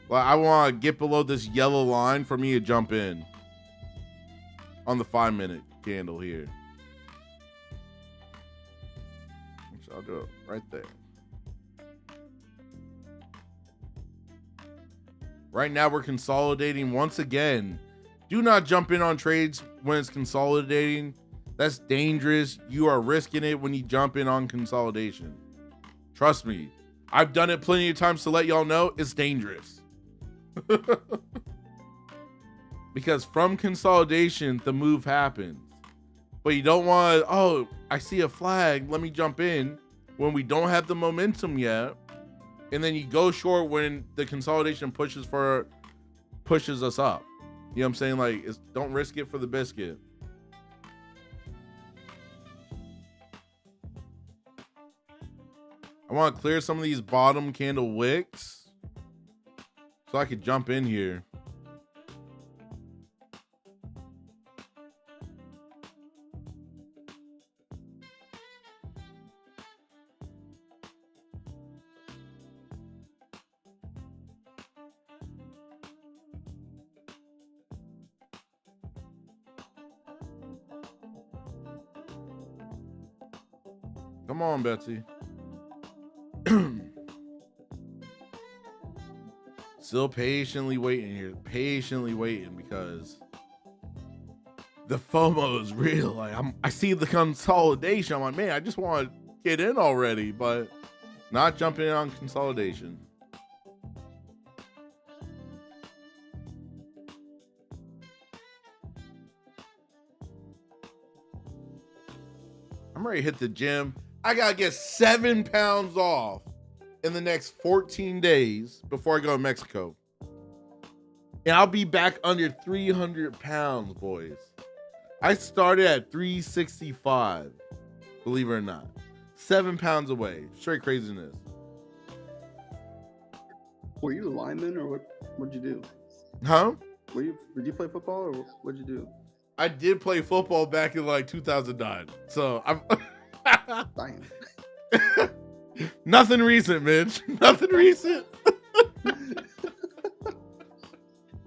Like, I want to get below this yellow line for me to jump in on the 5-minute candle here. Which I'll do it right there. Right now, we're consolidating once again. Do not jump in on trades when it's consolidating. That's dangerous. You are risking it when you jump in on consolidation. Trust me. I've done it plenty of times to let y'all know it's dangerous. Because from consolidation, the move happens. But you don't want to, oh, I see a flag, let me jump in when we don't have the momentum yet. And then you go short when the consolidation pushes us up. You know what I'm saying? Like, don't risk it for the biscuit. I want to clear some of these bottom candle wicks so I could jump in here. Come on, Betsy. Still patiently waiting here. Patiently waiting because the FOMO is real. Like, I see the consolidation. I'm like, man, I just want to get in already, but not jumping in on consolidation. I'm ready to hit the gym. I gotta get 7 pounds off in the next 14 days before I go to Mexico. And I'll be back under 300 pounds, boys. I started at 365, believe it or not. 7 pounds away. Straight craziness. Were you a lineman or what'd you do? Huh? Did you play football or what'd you do? I did play football back in like 2009. So I'm Damn. Nothing recent, Mitch. Nothing recent.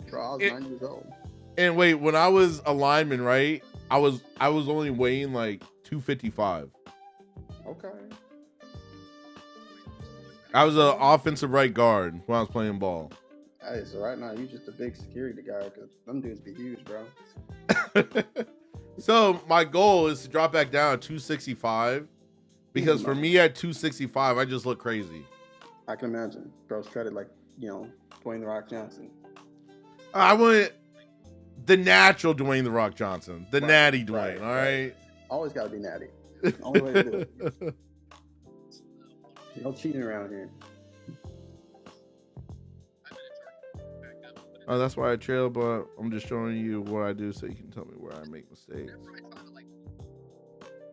Bro, I was 9 years old. And wait, when I was a lineman, right? I was only weighing like 255. Okay. I was an offensive right guard when I was playing ball. Hey, so right now you just a big security guard because them dudes be huge, bro. So my goal is to drop back down to 265 because for me at 265, I just look crazy. I can imagine. Bro's treaded like, Dwayne The Rock Johnson. I want the natural Dwayne The Rock Johnson, the natty Dwayne, all right? Always got to be natty. Only way to do it. No cheating around here. Oh, that's why I trail, but I'm just showing you what I do so you can tell me where I make mistakes.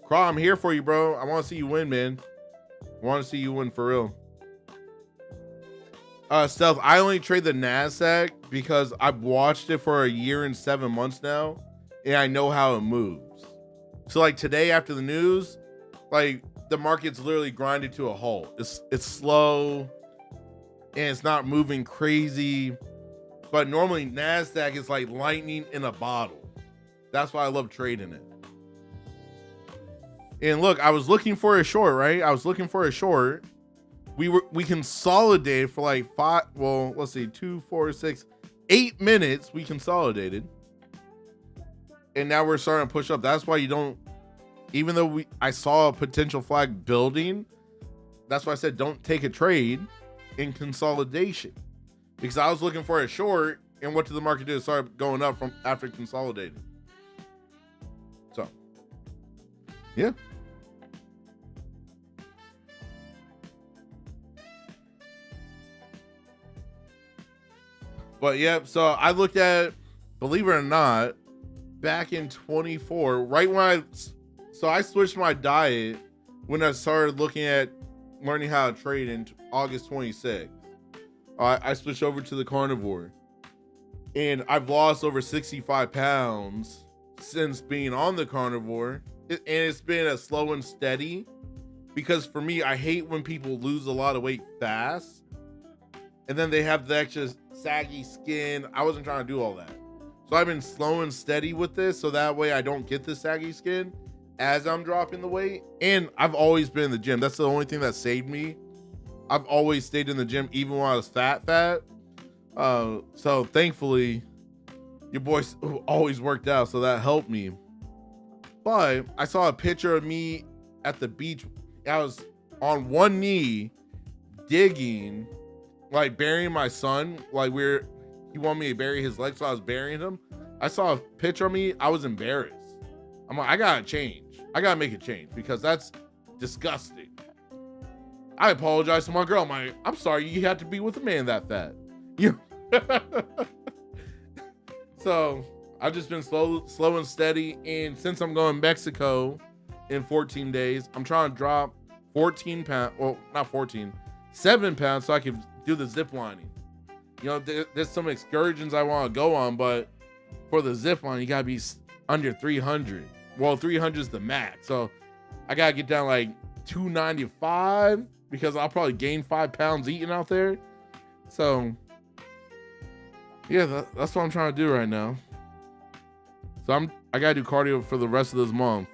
Craw, I'm here for you, bro. I want to see you win, man. I want to see you win for real. Stealth, I only trade the Nasdaq because I've watched it for 1 year and 7 months now, and I know how it moves. So, like, today after the news, like, the market's literally grinded to a halt. It's slow, and it's not moving crazy. But normally Nasdaq is like lightning in a bottle. That's why I love trading it. And look, I was looking for a short, right? I was looking for a short. We consolidated for like 2, 4, 6, 8 minutes. We consolidated. And now we're starting to push up. That's why you don't even though I saw a potential flag building, that's why I said don't take a trade in consolidation, because I was looking for a short, and what did the market do? It started going up from after consolidating. So, yeah. But yeah, so I looked at, believe it or not, back in 24, right when I switched my diet when I started looking at learning how to trade in August 26th. I switched over to the carnivore, and I've lost over 65 pounds since being on the carnivore. And it's been a slow and steady, because for me, I hate when people lose a lot of weight fast and then they have the extra saggy skin. I wasn't trying to do all that. So I've been slow and steady with this, so that way I don't get the saggy skin as I'm dropping the weight. And I've always been in the gym. That's the only thing that saved me. I've always stayed in the gym, even when I was fat. So thankfully, your boy always worked out, so that helped me. But I saw a picture of me at the beach. I was on one knee digging, like burying my son. Like he wanted me to bury his leg, so I was burying him. I saw a picture of me. I was embarrassed. I'm like, I gotta change. I gotta make a change, because that's disgusting. I apologize to my girl. I'm sorry you had to be with a man that fat. You. So I've just been slow and steady. And since I'm going to Mexico in 14 days, I'm trying to drop 14 pounds. Well, not 14, 7 pounds, so I can do the zip lining. You know, there's some excursions I want to go on, but for the zip line, you got to be under 300. Well, 300 is the max. So I got to get down like 295, because I'll probably gain 5 pounds eating out there. So yeah, that's what I'm trying to do right now. So I gotta do cardio for the rest of this month.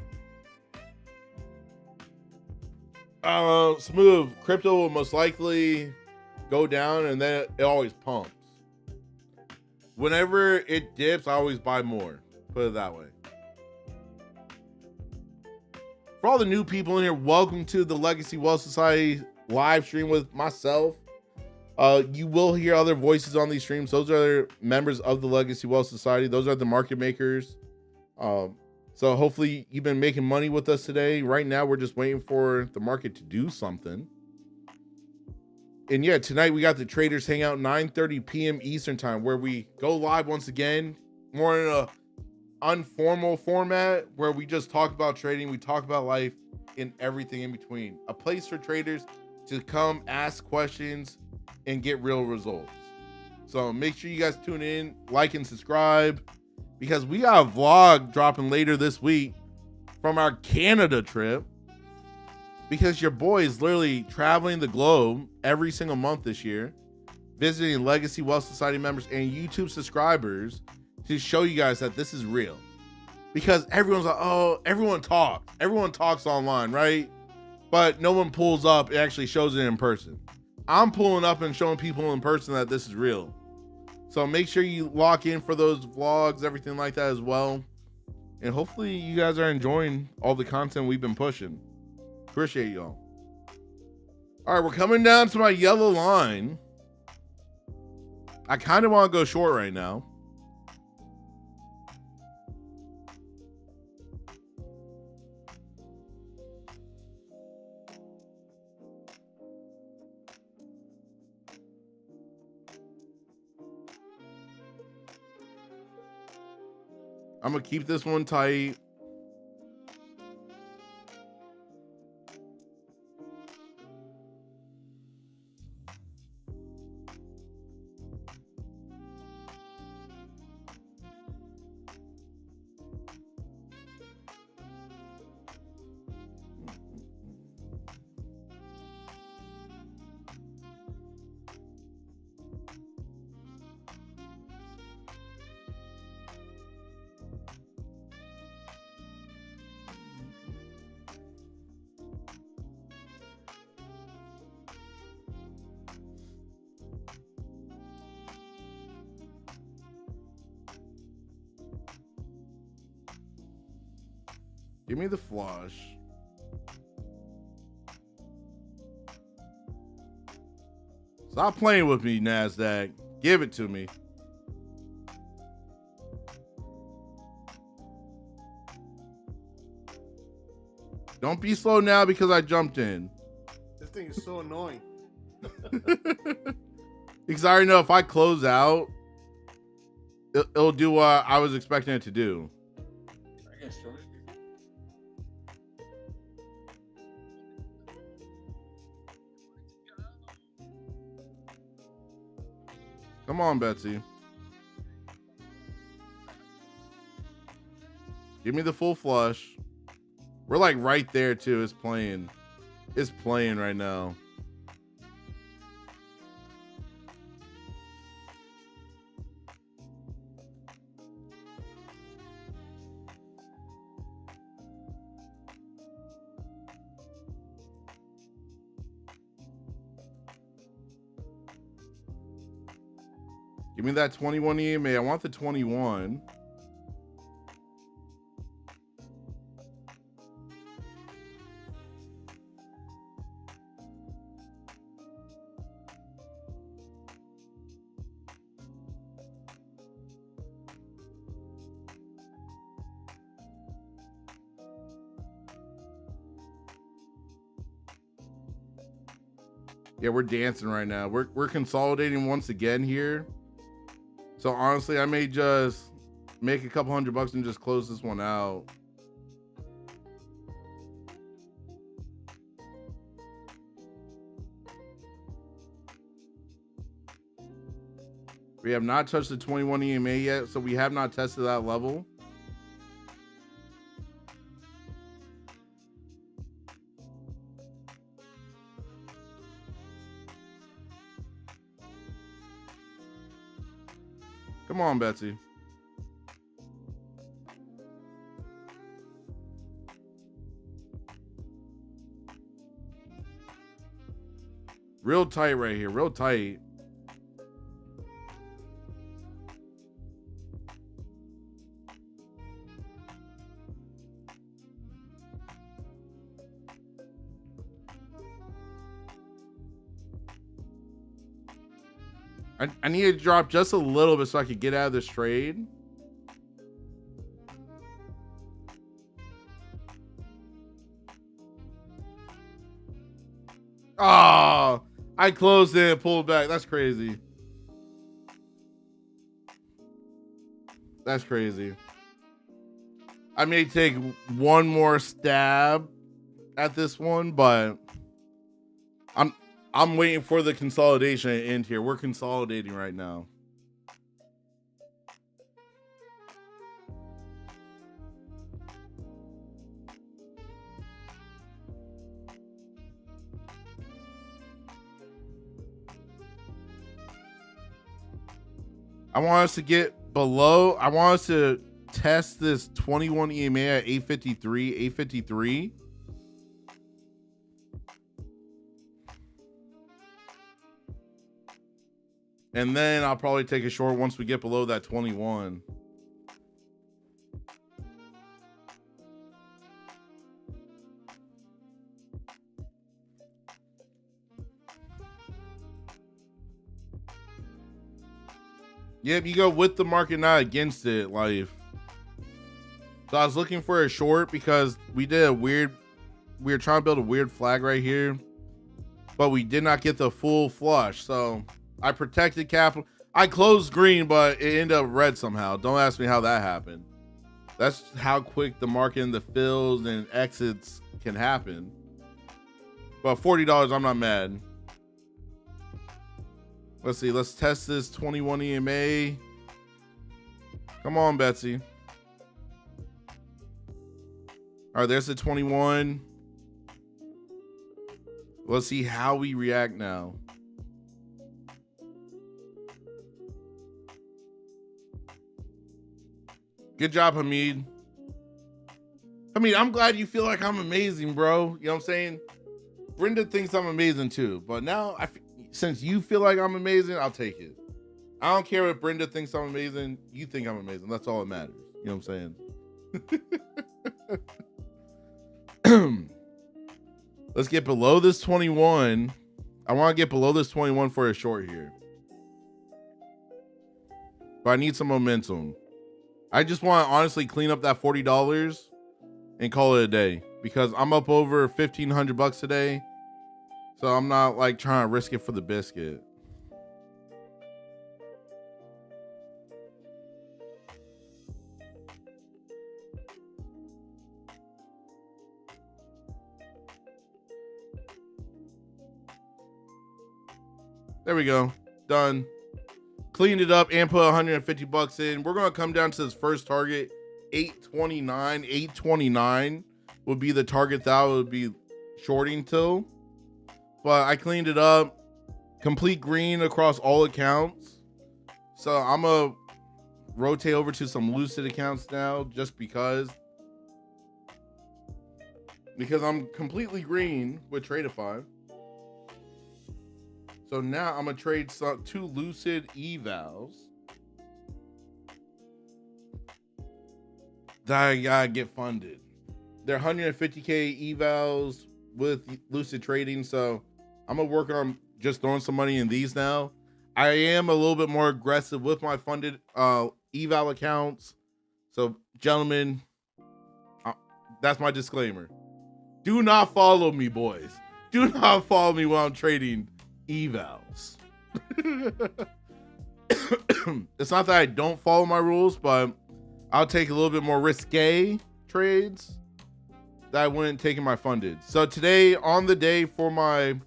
Smooth. Crypto will most likely go down, and then it always pumps. Whenever it dips, I always buy more. Put it that way. For all the new people in here, welcome to the Legacy Wealth Society live stream with myself. You will hear other voices on these streams. Those are members of the Legacy Wealth Society. Those are the market makers. So hopefully you've been making money with us today. Right now, we're just waiting for the market to do something. And yeah, tonight we got the Traders Hangout, 9:30 p.m. Eastern time, where we go live once again, more in a informal format, where we just talk about trading, we talk about life, and everything in between. A place for traders to come ask questions and get real results. So make sure you guys tune in, like and subscribe, because we got a vlog dropping later this week from our Canada trip, because your boy is literally traveling the globe every single month this year, visiting Legacy Wealth Society members and YouTube subscribers to show you guys that this is real. Because everyone's like, oh, everyone talks online, right? But no one pulls up and actually shows it in person. I'm pulling up and showing people in person that this is real. So make sure you lock in for those vlogs, everything like that as well. And hopefully you guys are enjoying all the content we've been pushing. Appreciate y'all. All right, we're coming down to my yellow line. I kind of want to go short right now. I'm going to keep this one tight. Give me the flush. Stop playing with me, Nasdaq. Give it to me. Don't be slow now because I jumped in. This thing is so annoying. Because I already know if I close out, it'll do what I was expecting it to do. I guess so. Come on, Betsy. Give me the full flush. We're like right there too. It's playing. It's playing right now. Give me that 21 EMA. I want the 21. Yeah, we're dancing right now. We're consolidating once again here. So honestly, I may just make a couple $100 and just close this one out. We have not touched the 21 EMA yet, so we have not tested that level. Come on, Betsy. Real tight right here, real tight. I need to drop just a little bit so I could get out of this trade. Oh, I closed it and pulled back. That's crazy. That's crazy. I may take one more stab at this one, but I'm waiting for the consolidation to end here. We're consolidating right now. I want us to get below. I want us to test this 21 EMA at 853. And then I'll probably take a short once we get below that 21. Yep, you go with the market, not against it, life. So I was looking for a short because we were trying to build a weird flag right here, but we did not get the full flush. So I protected capital. I closed green, but it ended up red somehow. Don't ask me how that happened. That's how quick the market and the fills and exits can happen. But $40, I'm not mad. Let's see. Let's test this 21 EMA. Come on, Betsy. All right, there's the 21. Let's see how we react now. Good job, Hamid. Hamid, I'm glad you feel like I'm amazing, bro. You know what I'm saying? Brenda thinks I'm amazing too, but now since you feel like I'm amazing, I'll take it. I don't care if Brenda thinks I'm amazing. You think I'm amazing. That's all that matters. You know what I'm saying? Let's get below this 21. I want to get below this 21 for a short here. But I need some momentum. I just want to honestly clean up that $40 and call it a day, because I'm up over $1,500 today. So I'm not like trying to risk it for the biscuit. There we go. Done. Cleaned it up and put $150 in. We're going to come down to this first target, 829. 829 would be the target that I would be shorting till. But I cleaned it up. Complete green across all accounts. So I'm going to rotate over to some Lucid accounts now, just because I'm completely green with Tradeify. So now I'm going to trade 2 Lucid evals that I got to get funded. They're 150K evals with Lucid trading. So I'm going to work on just throwing some money in these now. I am a little bit more aggressive with my funded eval accounts. So gentlemen, that's my disclaimer. Do not follow me, boys. Do not follow me while I'm trading evals. It's not that I don't follow my rules, but I'll take a little bit more risque trades that I wouldn't take in my funded. So today, on the day for my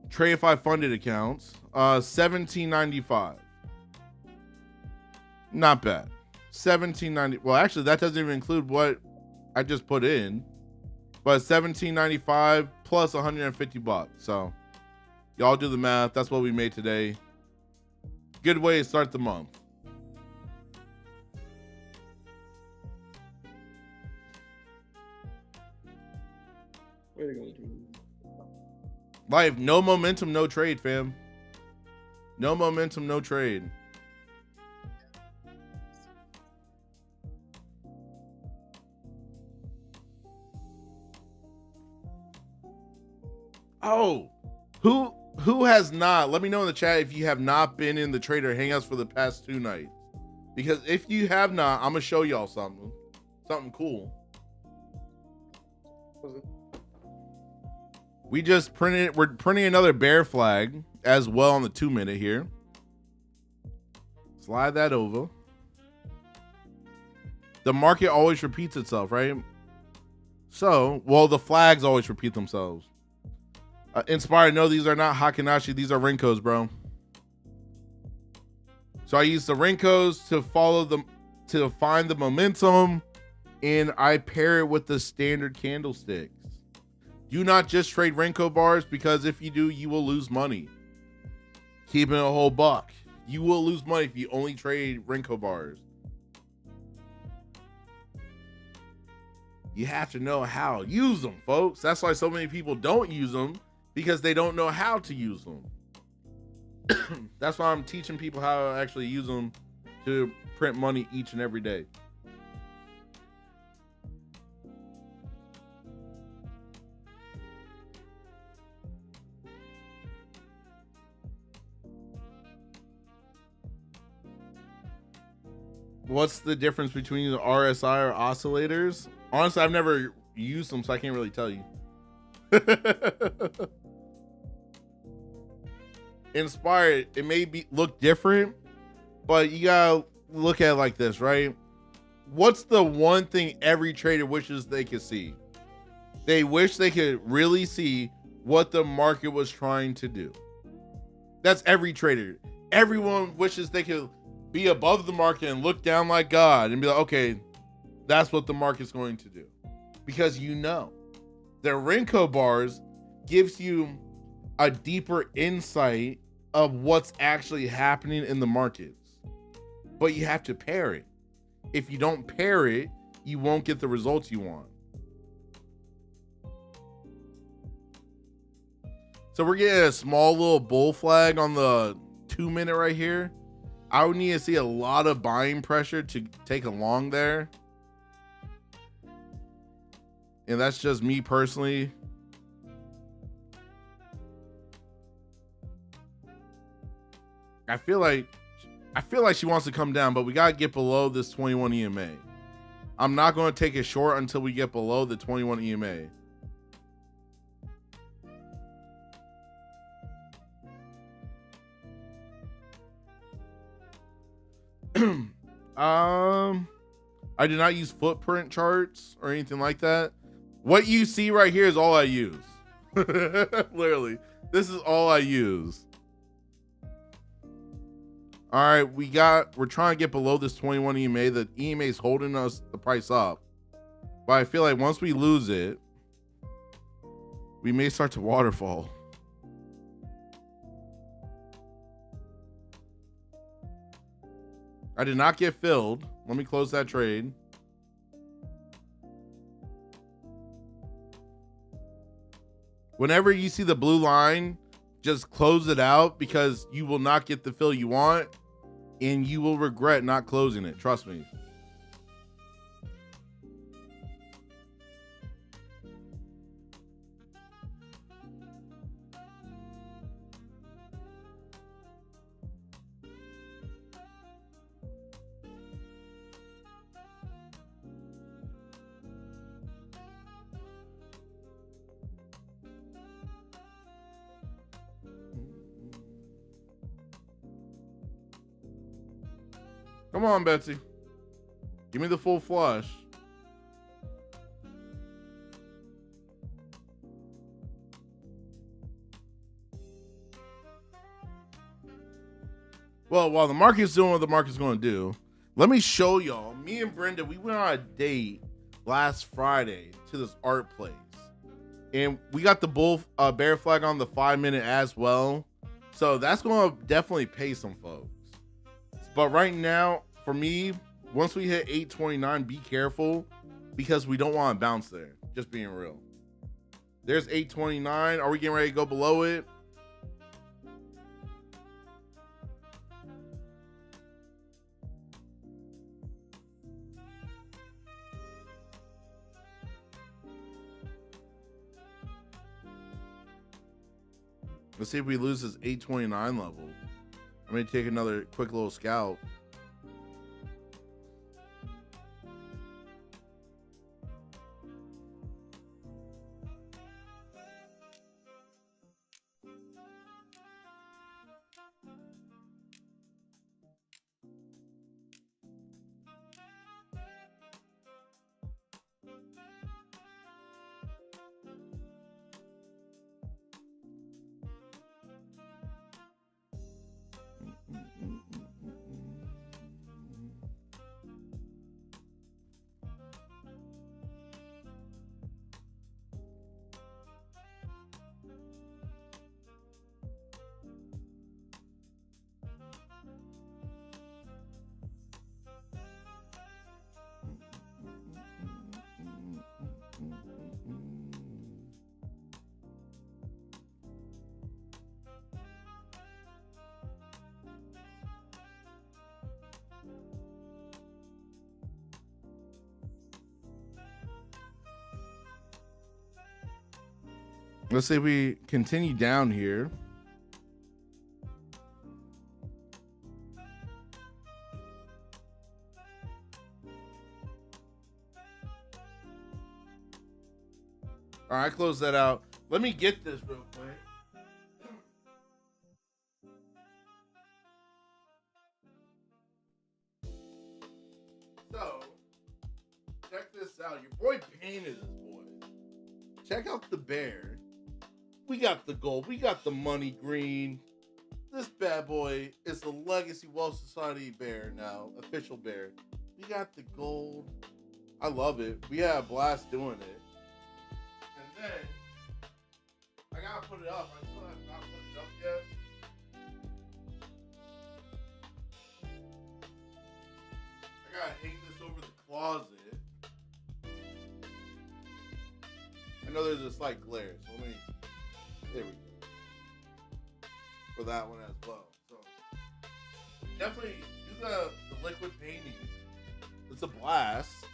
Tradeify funded accounts, $17.95. Not bad. $17.90. Well, actually, that doesn't even include what I just put in, but $17.95 plus $150. So y'all do the math. That's what we made today. Good way to start the month. Where are they going to do? Life, no momentum, no trade, fam. No momentum, no trade. Oh, who has not? Let me know in the chat if you have not been in the Trader Hangouts for the past 2 nights. Because if you have not, I'm gonna show y'all something cool. We're printing another bear flag as well on the 2-minute here. Slide that over. The market always repeats itself, right? So, well, the flags always repeat themselves. Inspired, no, these are not Hakanashi. These are Rinkos, bro. So I use the Rinkos to follow them, to find the momentum, and I pair it with the standard candlesticks. Do not just trade Renko bars, because if you do, you will lose money. Keeping a whole buck. You will lose money if you only trade Renko bars. You have to know how to use them, folks. That's why so many people don't use them, because they don't know how to use them. That's why I'm teaching people how to actually use them to print money each and every day. What's the difference between the RSI or oscillators? Honestly, I've never used them, so I can't really tell you. Inspired, it may look different, but you gotta look at it like this, right? What's the one thing every trader wishes they could see? They wish they could really see what the market was trying to do. That's every trader. Everyone wishes they could be above the market and look down like God and be like, okay, that's what the market's going to do. Because you know, the Renko bars gives you a deeper insight of what's actually happening in the markets. But you have to pair it. If you don't pair it, you won't get the results you want. So we're getting a small little bull flag on the 2-minute right here. I would need to see a lot of buying pressure to take a long there. and that's just me personally. I feel like she wants to come down, but we gotta get below this 21 EMA. I'm not going to take it short until we get below the 21 EMA. I did not use footprint charts or anything like that. What you see right here is all I use. Literally, this is all I use. All right, we're trying to get below this 21 EMA. The EMA is holding us the price up, but I feel like once we lose it, we may start to waterfall. I did not get filled. Let me close that trade. Whenever you see the blue line, just close it out because you will not get the fill you want and you will regret not closing it. Trust me. Come on, Betsy. Give me the full flush. Well, while the market's doing what the market's going to do, let me show y'all. Me and Brenda, we went on a date last Friday to this art place. And we got the bear flag on the 5-minute as well. So that's going to definitely pay some folks. But right now, for me, once we hit 829, be careful because we don't want to bounce there. Just being real. There's 829. Are we getting ready to go below it? Let's see if we lose this 829 level. I'm going to take another quick little scalp. Let's say we continue down here. All right, close that out. Let me get this real quick. So, check this out. Your boy painted this boy. Check out the bear. We got the gold. We got the money green. This bad boy is the Legacy Wealth Society bear now. Official bear. We got the gold. I love it. We had a blast doing it. And then, I gotta put it up. I still have not put it up yet. I gotta hang this over the closet. I know there's a slight glare, so let me... There we go. For that one as well. So definitely do the liquid painting. It's a blast.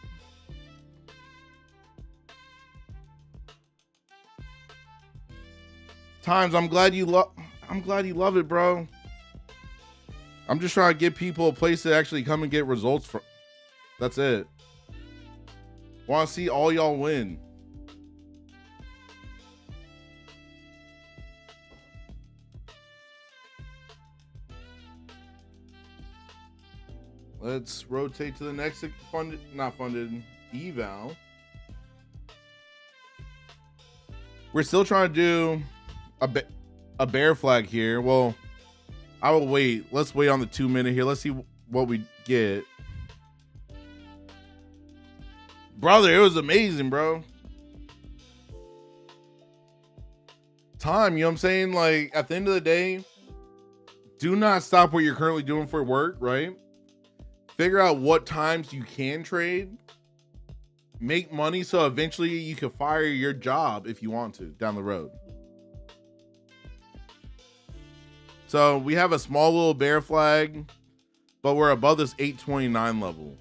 Times, I'm glad you love it, bro. I'm just trying to give people a place to actually come and get results from. That's it. Want to see all y'all win. Let's rotate to the next not funded eval. We're still trying to do a bear flag here. Well, I will wait. Let's wait on the 2 minute here. Let's see what we get. Brother, it was amazing, bro. Time, you know what I'm saying? Like, at the end of the day, do not stop what you're currently doing for work, right? Figure out what times you can trade. Make money so eventually you can fire your job if you want to down the road. So we have a small little bear flag, but we're above this 829 level.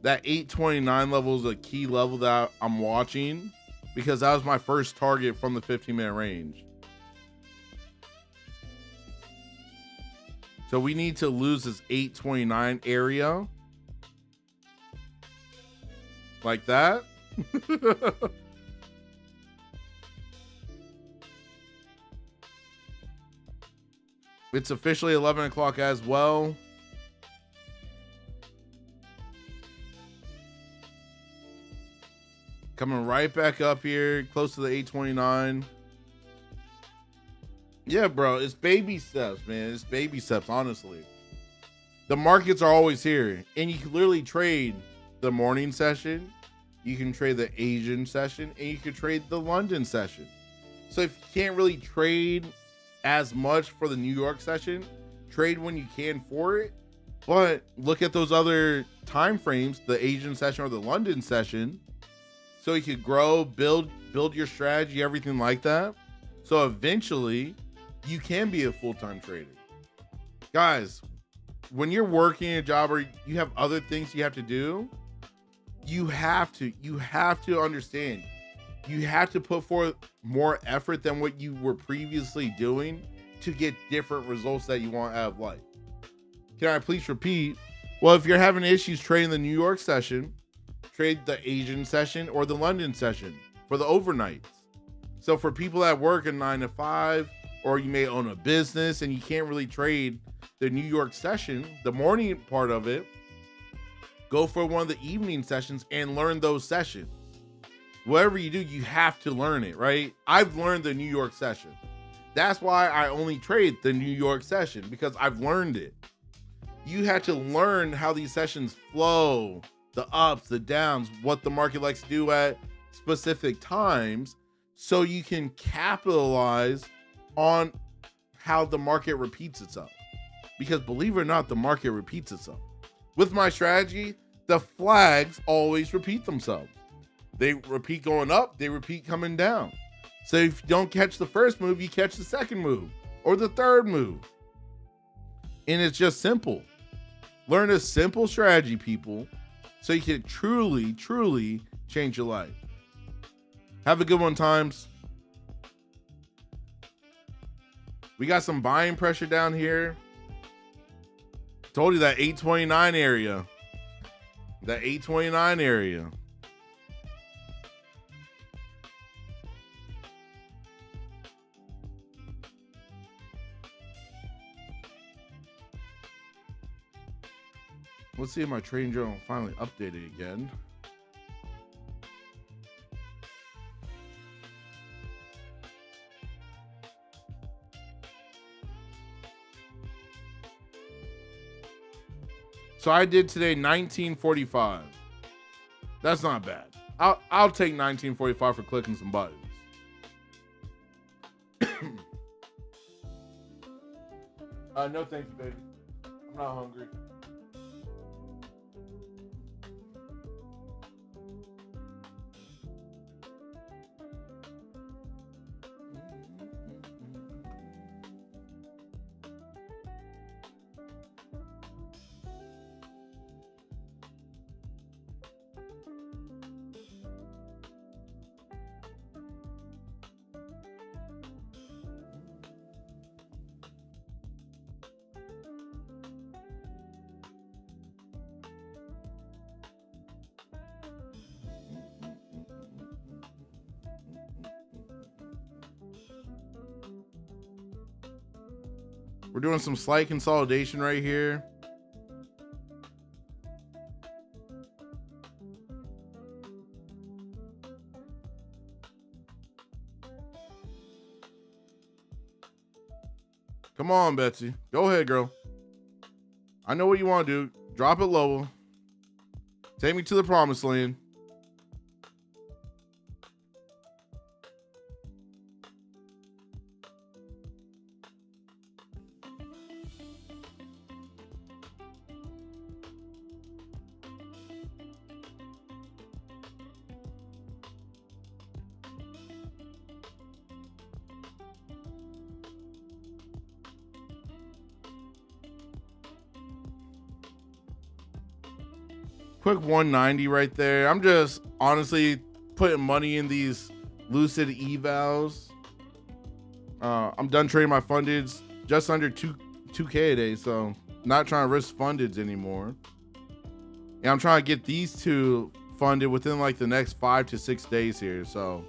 That 829 level is a key level that I'm watching because that was my first target from the 15-minute range. So we need to lose this 829 area. Like that. It's officially 11 o'clock as well. Coming right back up here, close to the 829. Yeah, bro, it's baby steps, man. It's baby steps, honestly. The markets are always here, and you can literally trade the morning session, you can trade the Asian session, and you can trade the London session. So if you can't really trade as much for the New York session, trade when you can for it, but look at those other time frames, the Asian session or the London session, so you could grow, build your strategy, everything like that. So eventually you can be a full-time trader. Guys, when you're working a job or you have other things you have to do, you have to understand, you have to put forth more effort than what you were previously doing to get different results that you want out of life. Can I please repeat? Well, if you're having issues trading the New York session, trade the Asian session or the London session for the overnights. So for people that work a 9 to 5, or you may own a business and you can't really trade the New York session, the morning part of it, go for one of the evening sessions and learn those sessions. Whatever you do, you have to learn it, right? I've learned the New York session. That's why I only trade the New York session, because I've learned it. You have to learn how these sessions flow, the ups, the downs, what the market likes to do at specific times, so you can capitalize on how the market repeats itself. Because believe it or not, the market repeats itself. With my strategy, the flags always repeat themselves. They repeat going up, they repeat coming down. So if you don't catch the first move, you catch the second move or the third move. And it's just simple. Learn a simple strategy, people, so you can truly, truly change your life. Have a good one, Times. We got some buying pressure down here. Told you that 829 area. That 829 area. Let's see if my trading journal finally updated again. So I did today 1945. That's not bad. I'll take 1945 for clicking some buttons. No thank you, baby. I'm not hungry. We're doing some slight consolidation right here. Come on, Betsy. Go ahead, girl. I know what you want to do. Drop it lower. Take me to the promised land. Quick 190 right there. I'm just honestly putting money in these Lucid evals. I'm done trading my fundeds just under 2K a day, so not trying to risk fundeds anymore. And I'm trying to get these two funded within like the next 5 to 6 days here, so.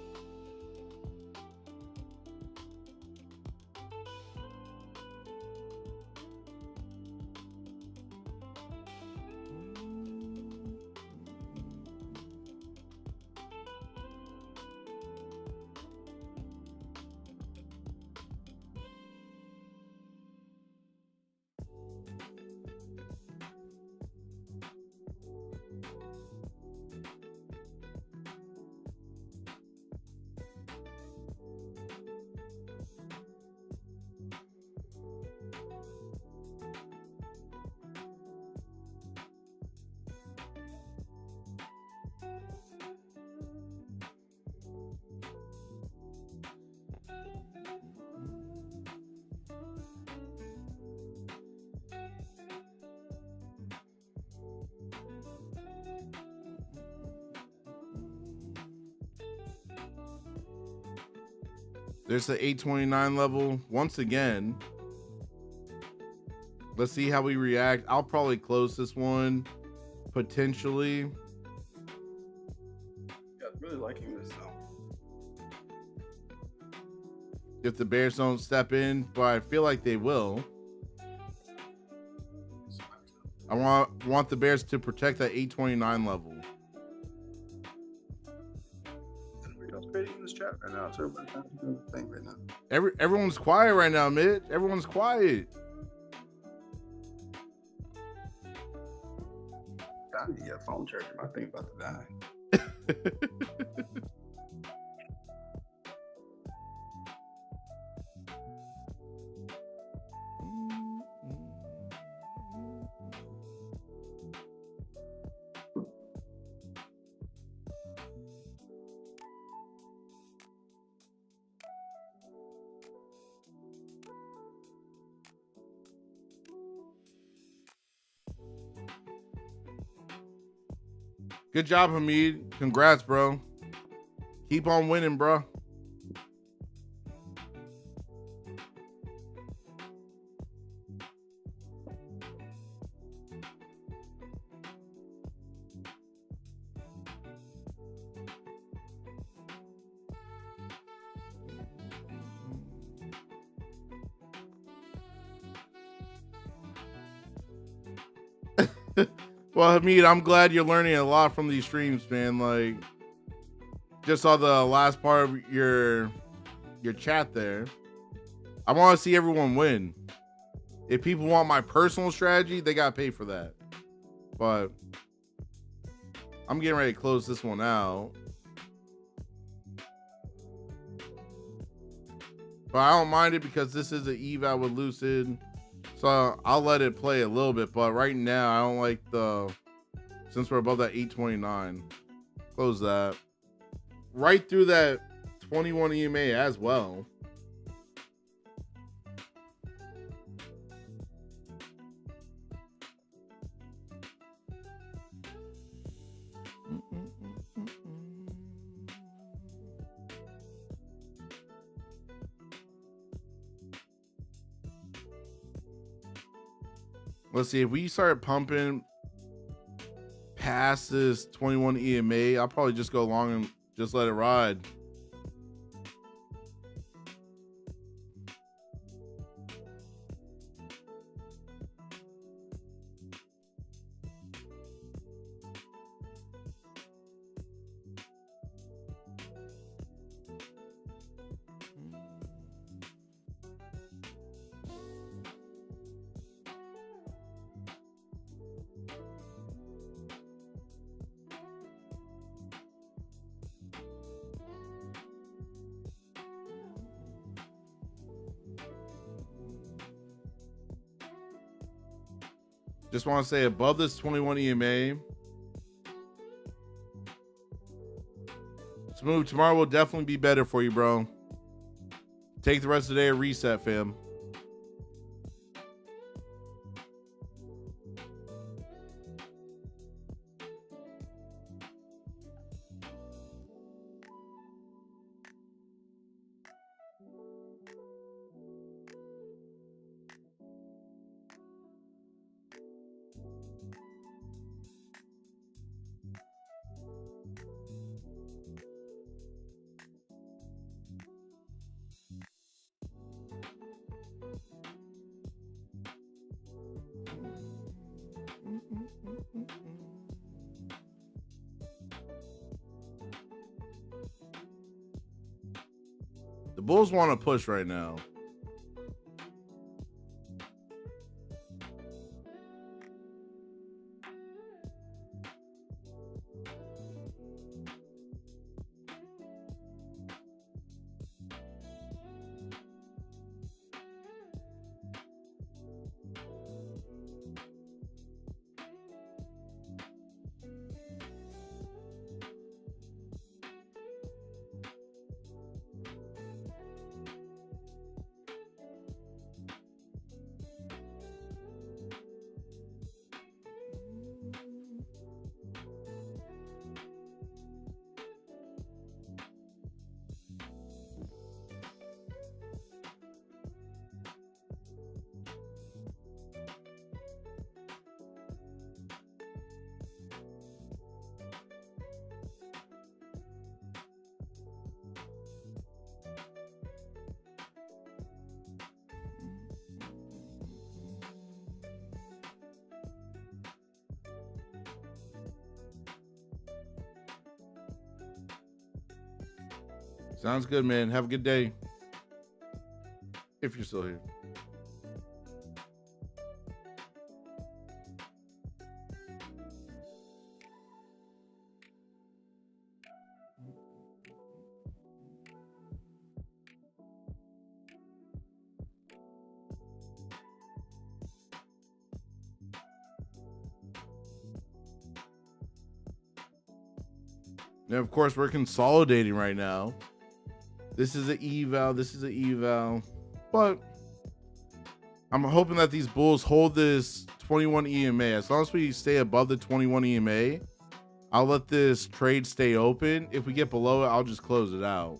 There's the 829 level once again. Let's see how we react. I'll probably close this one potentially. Yeah, really liking this though. If the Bears don't step in, but I feel like they will. I want the Bears to protect that 829 level. In this chat right now, so everybody's doing the thing right now. Everyone's quiet right now, Mitch. Everyone's quiet. I need to get a phone charger. My thing about to die. Good job, Hamid. Congrats, bro. Keep on winning, bro. Well, Hamid, I'm glad you're learning a lot from these streams, man. Like, just saw the last part of your chat there. I want to see everyone win. If people want my personal strategy, they got to pay for that. But I'm getting ready to close this one out. But I don't mind it because this is an eval with Lucid. So I'll let it play a little bit, but right now I don't like since we're above that 829. Close that. Right through that 21 EMA as well. Let's see, if we start pumping past this 21 EMA, I'll probably just go long and just let it ride. Just want to say above this 21 EMA. Smooth, tomorrow will definitely be better for you, bro. Take the rest of the day a reset, fam. The Bulls want to push right now. Sounds good, man. Have a good day. If you're still here. Now, of course, we're consolidating right now. This is an eval. This is an eval. But I'm hoping that these bulls hold this 21 EMA. As long as we stay above the 21 EMA, I'll let this trade stay open. If we get below it, I'll just close it out.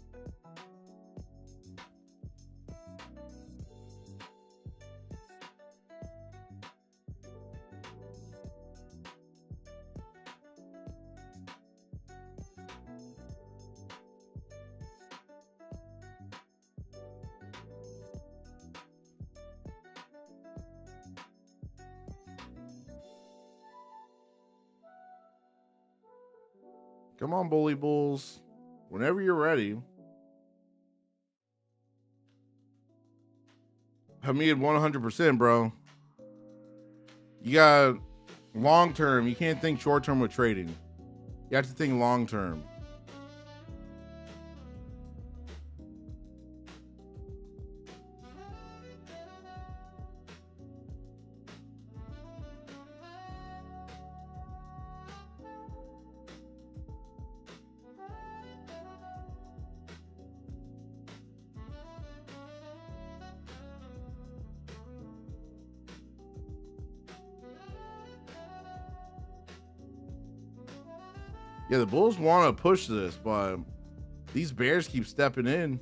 Come on, Bully Bulls. Whenever you're ready. Hamid, 100%, bro. You got long term. You can't think short term with trading. You have to think long term. Yeah, the Bulls want to push this, but these Bears keep stepping in.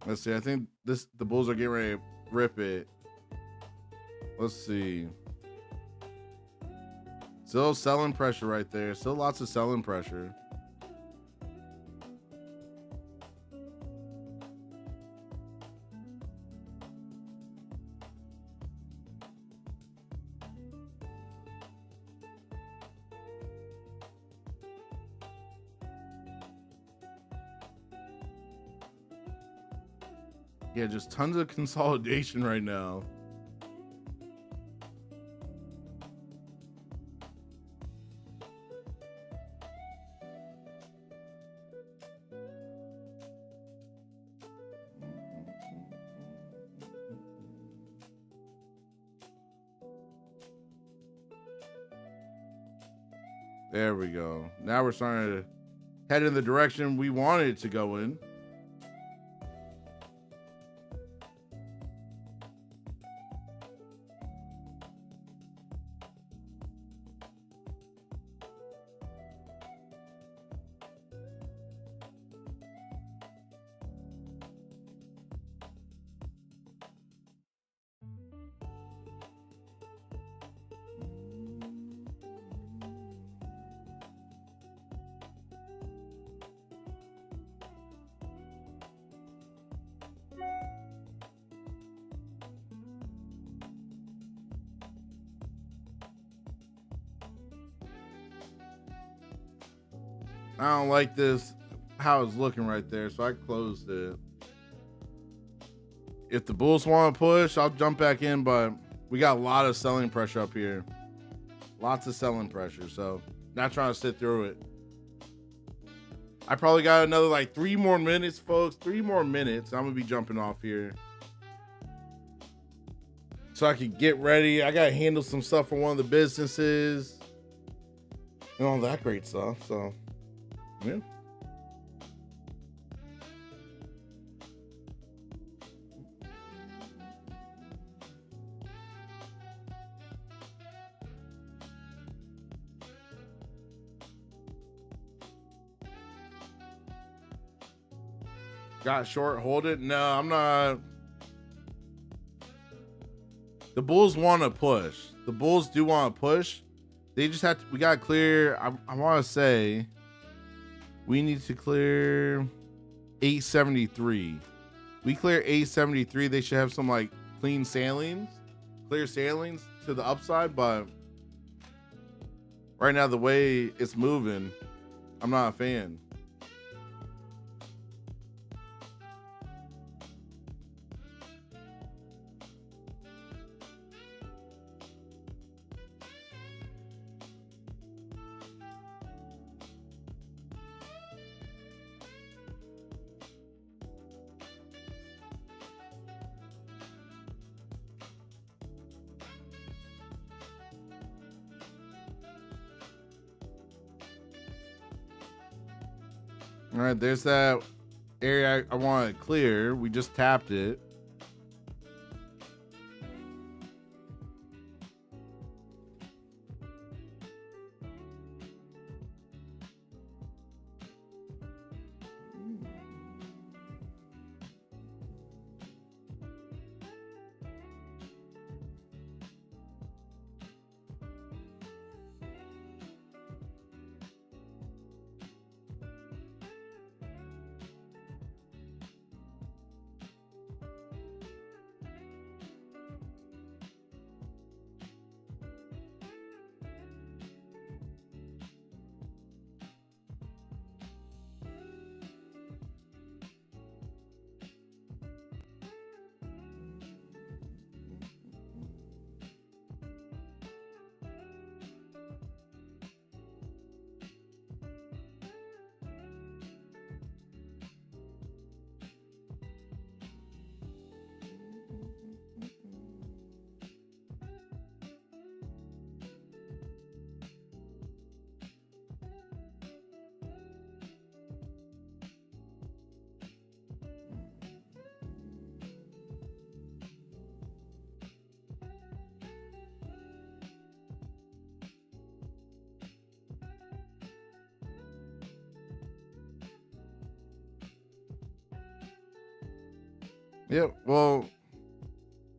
Let's see. I think the Bulls are getting ready to rip it. Let's see. Still selling pressure right there. Still lots of selling pressure. Yeah, just tons of consolidation right now. There we go. Now we're starting to head in the direction we wanted it to go in. I don't like this, how it's looking right there, so I closed it. If the bulls want to push, I'll jump back in, but we got a lot of selling pressure up here. Lots of selling pressure, so not trying to sit through it. I probably got another like 3 more minutes, folks. 3 more minutes. I'm going to be jumping off here. So I can get ready. I got to handle some stuff for one of the businesses. And all that great stuff, so... yeah. Got short, hold it. No, I'm not. The bulls want to push. The bulls do want to push. They just have to. We got to clear. I want to say. We need to clear 873. We clear 873. They should have some like clean sailings, clear sailings to the upside. But right now, the way it's moving, I'm not a fan. All right, there's that area I want to clear. We just tapped it. Yeah, well,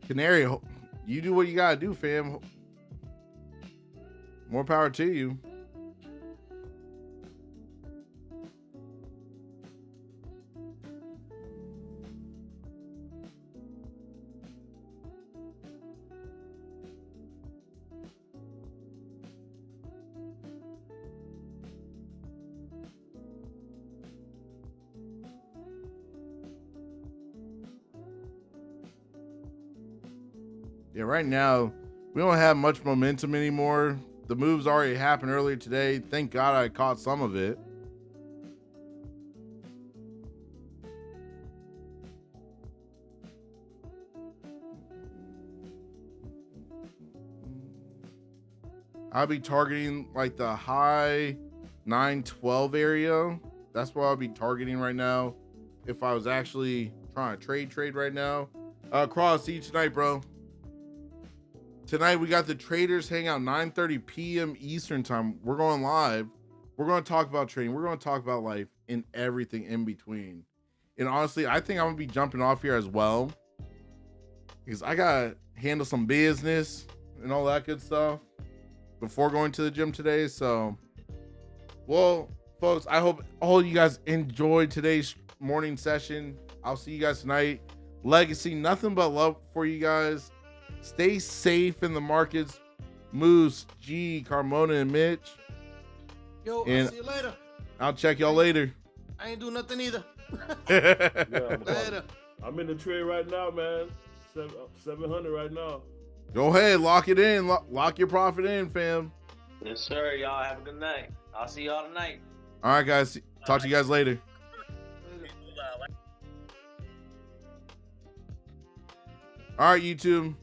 Canary, you do what you gotta do, fam. More power to you. Yeah, right now we don't have much momentum anymore. The moves already happened earlier today. Thank God I caught some of it. I'll be targeting like the high 912 area. That's what I'll be targeting right now. If I was actually trying to trade right now. Cross, see you tonight, bro. Tonight we got the traders hangout 9:30 p.m. Eastern time. We're going live. We're going to talk about trading. We're going to talk about life and everything in between. And honestly, I think I'm going to be jumping off here as well, because I got to handle some business and all that good stuff before going to the gym today. So, well, folks, I hope all you guys enjoyed today's morning session. I'll see you guys tonight. Legacy, nothing but love for you guys. Stay safe in the markets. Moose, G, Carmona, and Mitch. Yo, and I'll see you later. I'll check y'all later. I ain't do nothing either. Yeah, Later. I'm in the trade right now, man. 700 right now. Go ahead, lock it in. Lock your profit in, fam. Yes, sir. Y'all have a good night. I'll see y'all tonight. All right, guys. Talk to you guys later. All right, YouTube.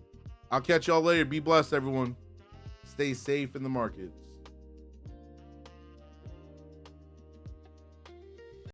I'll catch y'all later. Be blessed, everyone. Stay safe in the markets.